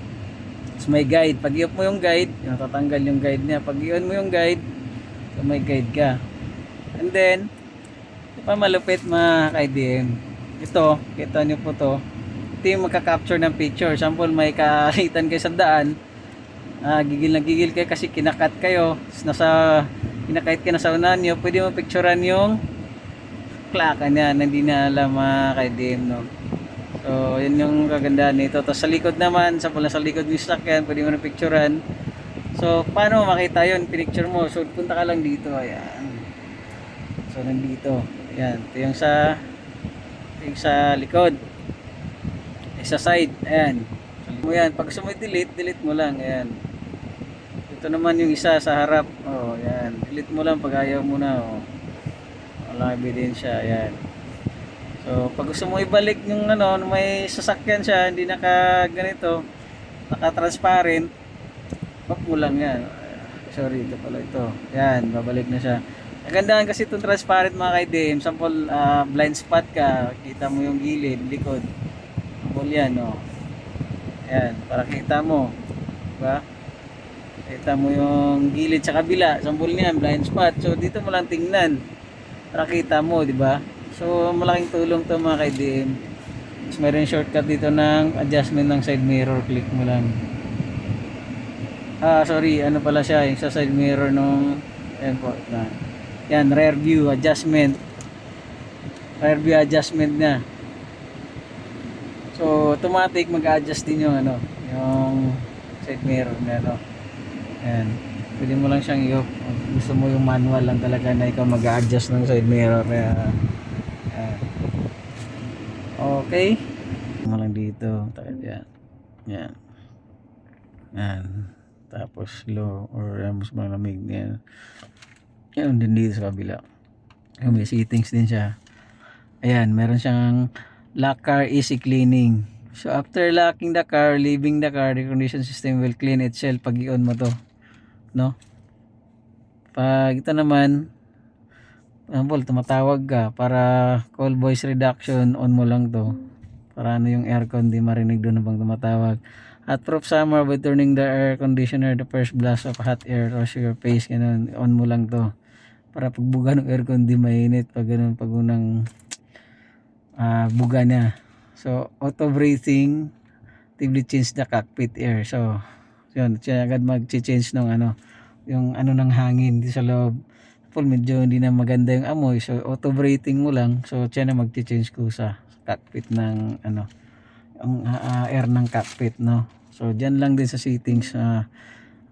Tapos may guide. Pag i-off mo yung guide, yung tatanggal yung guide niya. Pag i-on mo yung guide, so may guide ka. And then, ito pa malupit mga ka-IDM. Ito, kita nyo po to. Ito yung magka-capture ng picture. Sample, may kalitan kayo sa daan. Gigil na gigil kayo kasi kinakat kayo. Kinakait ka na sa unahan nyo. Pwede mo picturean yung klaka niya na hindi na alam mga ka-IDM, no? So, yun yung kagandahan nito. Tapos sa likod naman, sa likod ng sakyan, pwede mo na picturean. So, paano makita yun? Pinicture mo. So, punta ka lang dito. Ayan. So, nandito. Ayan. Ito yung sa likod. Sa side. Ayan. So, yan. Pag gusto mo delete mo lang. Ayan. Ito naman yung isa sa harap. Oh, ayan. Delete mo lang pag ayaw mo na. Oh. Walang ebidensya. Ayan. So, pag gusto mo ibalik yung may sasakyan siya, hindi ganito, naka-transparent, wag mo lang yan. Sorry, ito pala ito. Yan, babalik na siya. Nagandahan kasi itong transparent mga ka-IDM. Sample, blind spot ka, kita mo yung gilid, likod. Sample yan, oh. Yan, para kita mo. Diba? Kita mo yung gilid sa kabila. Sample niyan, blind spot. So, dito mo lang tingnan. Para kita mo, diba? So, malaking tulong to mga ka-IDM. Tapos mayroon shortcut dito ng adjustment ng side mirror. Click mo lang. Sorry, ano pala siya, yung sa side mirror nung, ayan po, yan, rear view adjustment. Rear view adjustment na. So, automatic mag-adjust din yung yung side mirror na Ayan. Pwede mo lang siyang i-off. Gusto mo yung manual lang talaga na ikaw mag-adjust ng side mirror. Kaya, okay. Mo lang dito. Yan. Yan. Yan. Tapos low or mas malamig. Yan. Yan din dito sa kabila. May settings din siya. Ayan. Meron siyang lock car easy cleaning. So after locking the car, leaving the car, the condition system will clean itself pag i-on mo to. No? Pag ito naman, tumatawag ka para call voice reduction, on mo lang to para yung aircon di marinig doon habang tumatawag. At proof summer by turning the air conditioner the first blast of hot air rush your face, ganun, on mo lang to para pag buga ng aircon di mainit pag ganun, pag unang buga niya. So auto breathing actively change the cockpit air. So yun, siya agad mag-change ng yung ng hangin di sa loob. Medyo hindi na maganda yung amoy, so auto breathing mo lang, so siya na mag-change ko sa cockpit ng yung air ng cockpit, no. So diyan lang din sa settings sa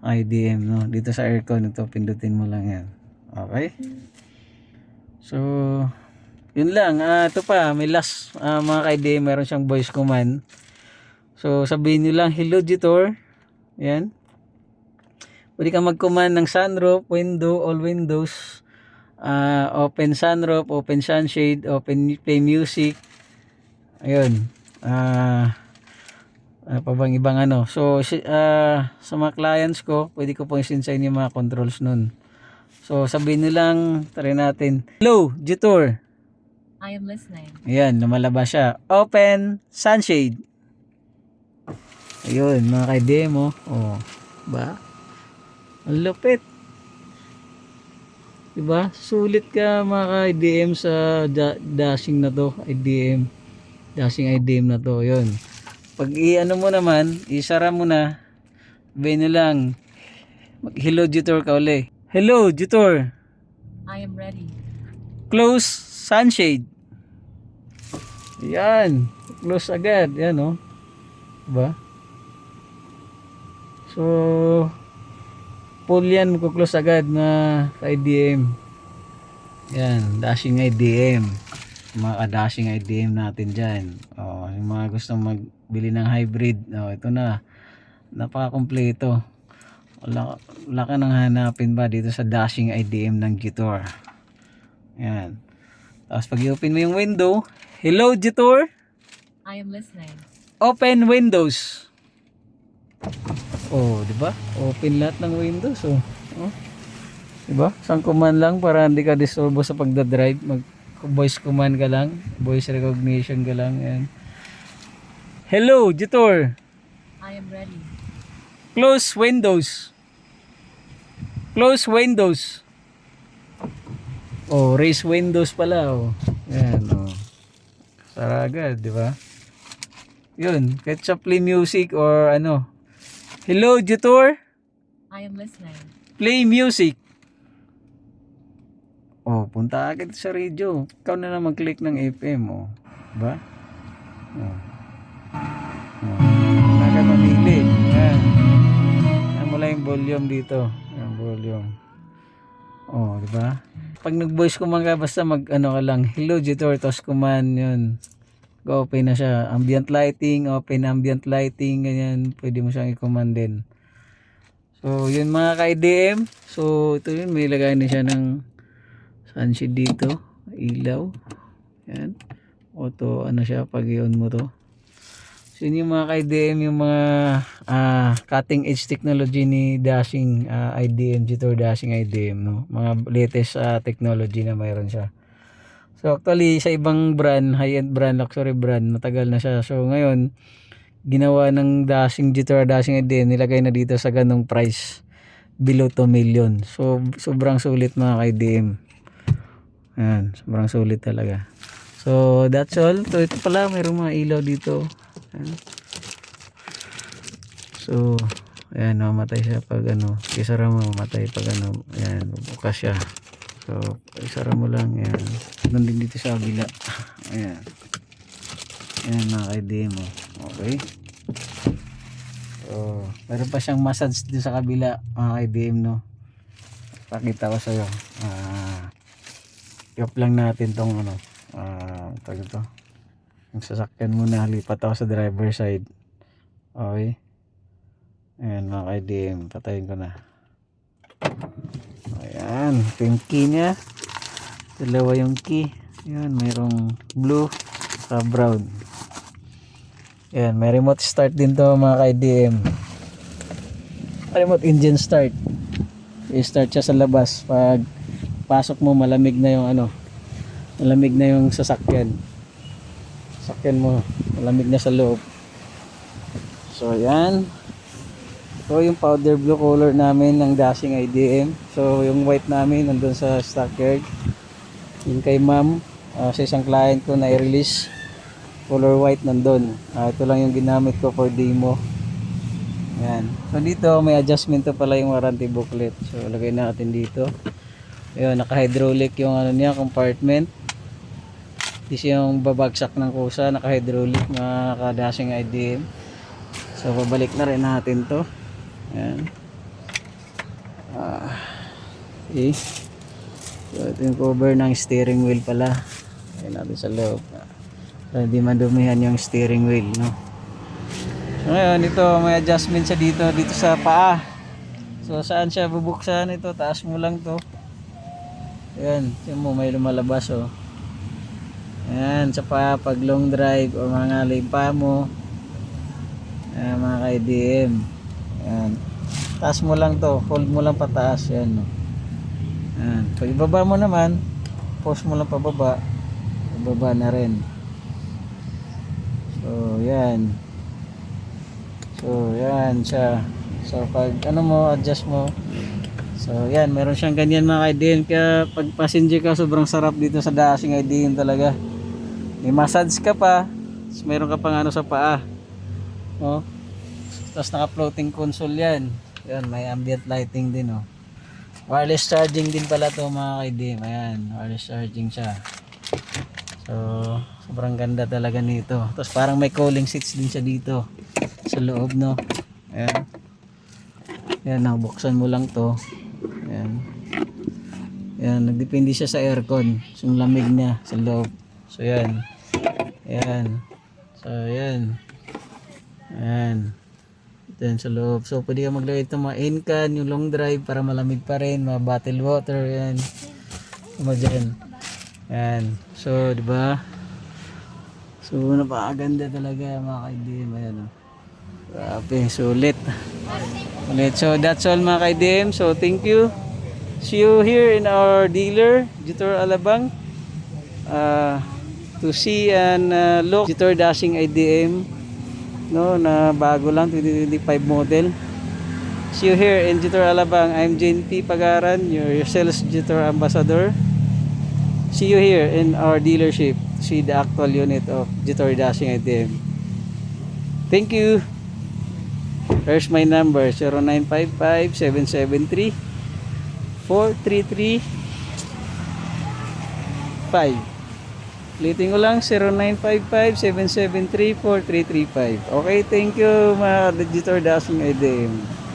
IDM, no. Dito sa aircon ito, pindutin mo lang yan. Okay, so yun lang. Ito pa, may last mga ka-IDM, meron siyang voice command. So sabihin nyo lang, hello Jitor. Yan. Pwede kang mag-command ng sunroof, window, all windows, open sunroof, open sunshade, open play music. Ayun. Pa bang ibang So, sa mga clients ko, pwede ko pong isin sa inyo mga controls nun. So, sabihin nyo lang, try natin. Hello, Jitor. I am listening. Ayan, lumalabas siya. Open sunshade. Ayun, mga ka-demo. Oh, ba? Ang lupit. Diba? Sulit ka mga IDM sa dashing na to. IDM. Dashing IDM na to. Yun. Pag mo naman, isara mo na. Sabihin nyo lang. Hello, Jitor ka uli. Hello, Jitor. I am ready. Close sunshade. Yan. Close agad. Yan, oh. Diba? So, full yan, magkuklose agad na IDM. Yan, dashing IDM. Mga dashing IDM natin dyan. Yung mga gustong magbili ng hybrid, ito na, napaka-kompleto. Wala ka nang hanapin ba dito sa dashing IDM ng Jitor. Yan. Tapos pag i-open mo yung window, hello Jitor. I am listening. Open windows. Oh, 'di ba? Open lahat ng windows, oh. 'Di ba? Isang command lang para hindi ka disturbo sa pagda-drive, voice command ka lang, voice recognition ka lang, yan. Hello, Jitor. I am ready. Close windows. Close windows. Oh, raise windows pala. Oh. Yan. Oh. Sara agad, di ba? Yun. Kahit sa play music or ano. Hello, Jutor. I am listening. Play music. Oh, punta agad sa radio. Ikaw na lang mag-click ng FM. Oh. Diba? Oh. Oh. Wala ka mamili. Yan. Yan mo lang yung volume dito. Yung volume. Oh, di ba? Pag nag-voice command ka, basta mag-ano ka lang. Hello, Jitor. Tapos command yun. Go-open na siya. Ambient lighting, open ambient lighting, ganyan. Pwede mo siyang i-command din. So, yun mga ka-IDM. So, ito yun. May lagay na siya ng sunshade dito. Ilaw. Yan. Auto, ano siya, pag i-on mo to. So yun yung mga ka-IDM, yung mga cutting edge technology ni Dashing IDM, Jitor Dashing IDM, no? Mga latest technology na mayroon siya. So actually sa ibang brand, high-end brand, luxury brand, matagal na siya. So ngayon, ginawa ng Dashing Jitor Dashing IDM, nilagay na dito sa ganong price, below 2 million. So sobrang sulit mga ka-IDM. Ayan, sobrang sulit talaga. So that's all. So ito pala, mayroong mga ilaw dito. So ayan, mamatay siya pag ano, isara mo, mamatay pag ano, ayan, bubukas siya. So isara mo lang, ayan. Nandun dito sa kabila, ayan, ayan mga ka-IDM mo. Okay, so meron pa siyang massage dito sa kabila mga ka-IDM, no? Pakita ko sa'yo. I-off lang natin tong ano, tawag ito, yung sasakyan muna, lipat ako sa driver side. Okay, ayan mga ka-IDM, patayin ko na. Ayan, ito yung key nya, dalawa yung key. Ayan, mayroong blue sa brown. Ayan, may remote start din to mga ka-IDM, remote engine start. I-start siya sa labas. Pag pasok mo, malamig na yung ano, malamig na yung sasakyan mo, malamig na sa loob. So ayan, ito yung powder blue color namin ng Dashing IDM. So yung white namin nandun sa stockyard, yung kay ma'am, sa isang client ko na i-release, color white nandun. Ito lang yung ginamit ko for demo. Ayan. So dito may adjustment to pala yung warranty booklet. So lagay natin dito. Ayun, naka-hydraulic yung ano niya, compartment. Di siyang babagsak ng kusa, naka-hydraulic mga ka-Dashing IDM. So babalik na rin natin to. Ayan. Okay. So ito yung cover ng steering wheel pala. Ayan natin sa loob. So hindi madumihan yung steering wheel, no? So ngayon, ito may adjustment siya dito sa paa. So saan siya bubuksan? Ito, taas mo lang to. Ayan, yun mo, may lumalabas, oh. Ayan, sa paa, pag long drive o mga limpa mo. Ayan, mga ka-IDM. Ayan, taas mo lang to, hold mo lang pataas. Ayan, oh. Ayan, pag ibaba mo naman, post mo lang pababa, ibaba na rin. So yan. So yan siya. So pag ano mo, adjust mo. So yan, meron siyang ganyan mga ka-IDM. Kaya pag passenger ka, sobrang sarap dito sa Dashing IDM talaga. May massage ka pa, meron ka pang ano sa paa, oh. Tapos naka floating console yan. Yan, may ambient lighting din, oh. Wireless charging din pala to mga ka-IDM. Ayan, wireless charging siya. So sobrang ganda talaga nito. Tapos parang may cooling seats din siya dito sa loob, no? Ayan. Ayan, nakabuksan mo lang to. Ayan. Ayan, nagdepende siya sa aircon, yung lamig niya sa loob. So yan. Ayan. So yan. Ayan. Ito yan sa loob. So pwede ka maglagay ito mga in-can, yung long drive para malamig pa rin, mga bottle water, yan. Ano dyan. Ayan. So diba? So napakaganda talaga mga ka-IDM. Ayan, oh. Grabe, sulit. Ulit. So that's all mga ka-IDM. So thank you. See you here in our dealer, Jitor Alabang. To see and look Jitor Dashing IDM, no, na bago lang 2025 model. See you here in Jitor Alabang. I'm Jane P. Pagaran, your sales Jitor ambassador. See you here in our dealership. See the actual unit of Jitor Dashing ATM. Thank you. Here's my number, 0955-773-4335. Ulitin ko lang, 0955-773-4335. Okay, thank you mga Jitor Dashing ATM.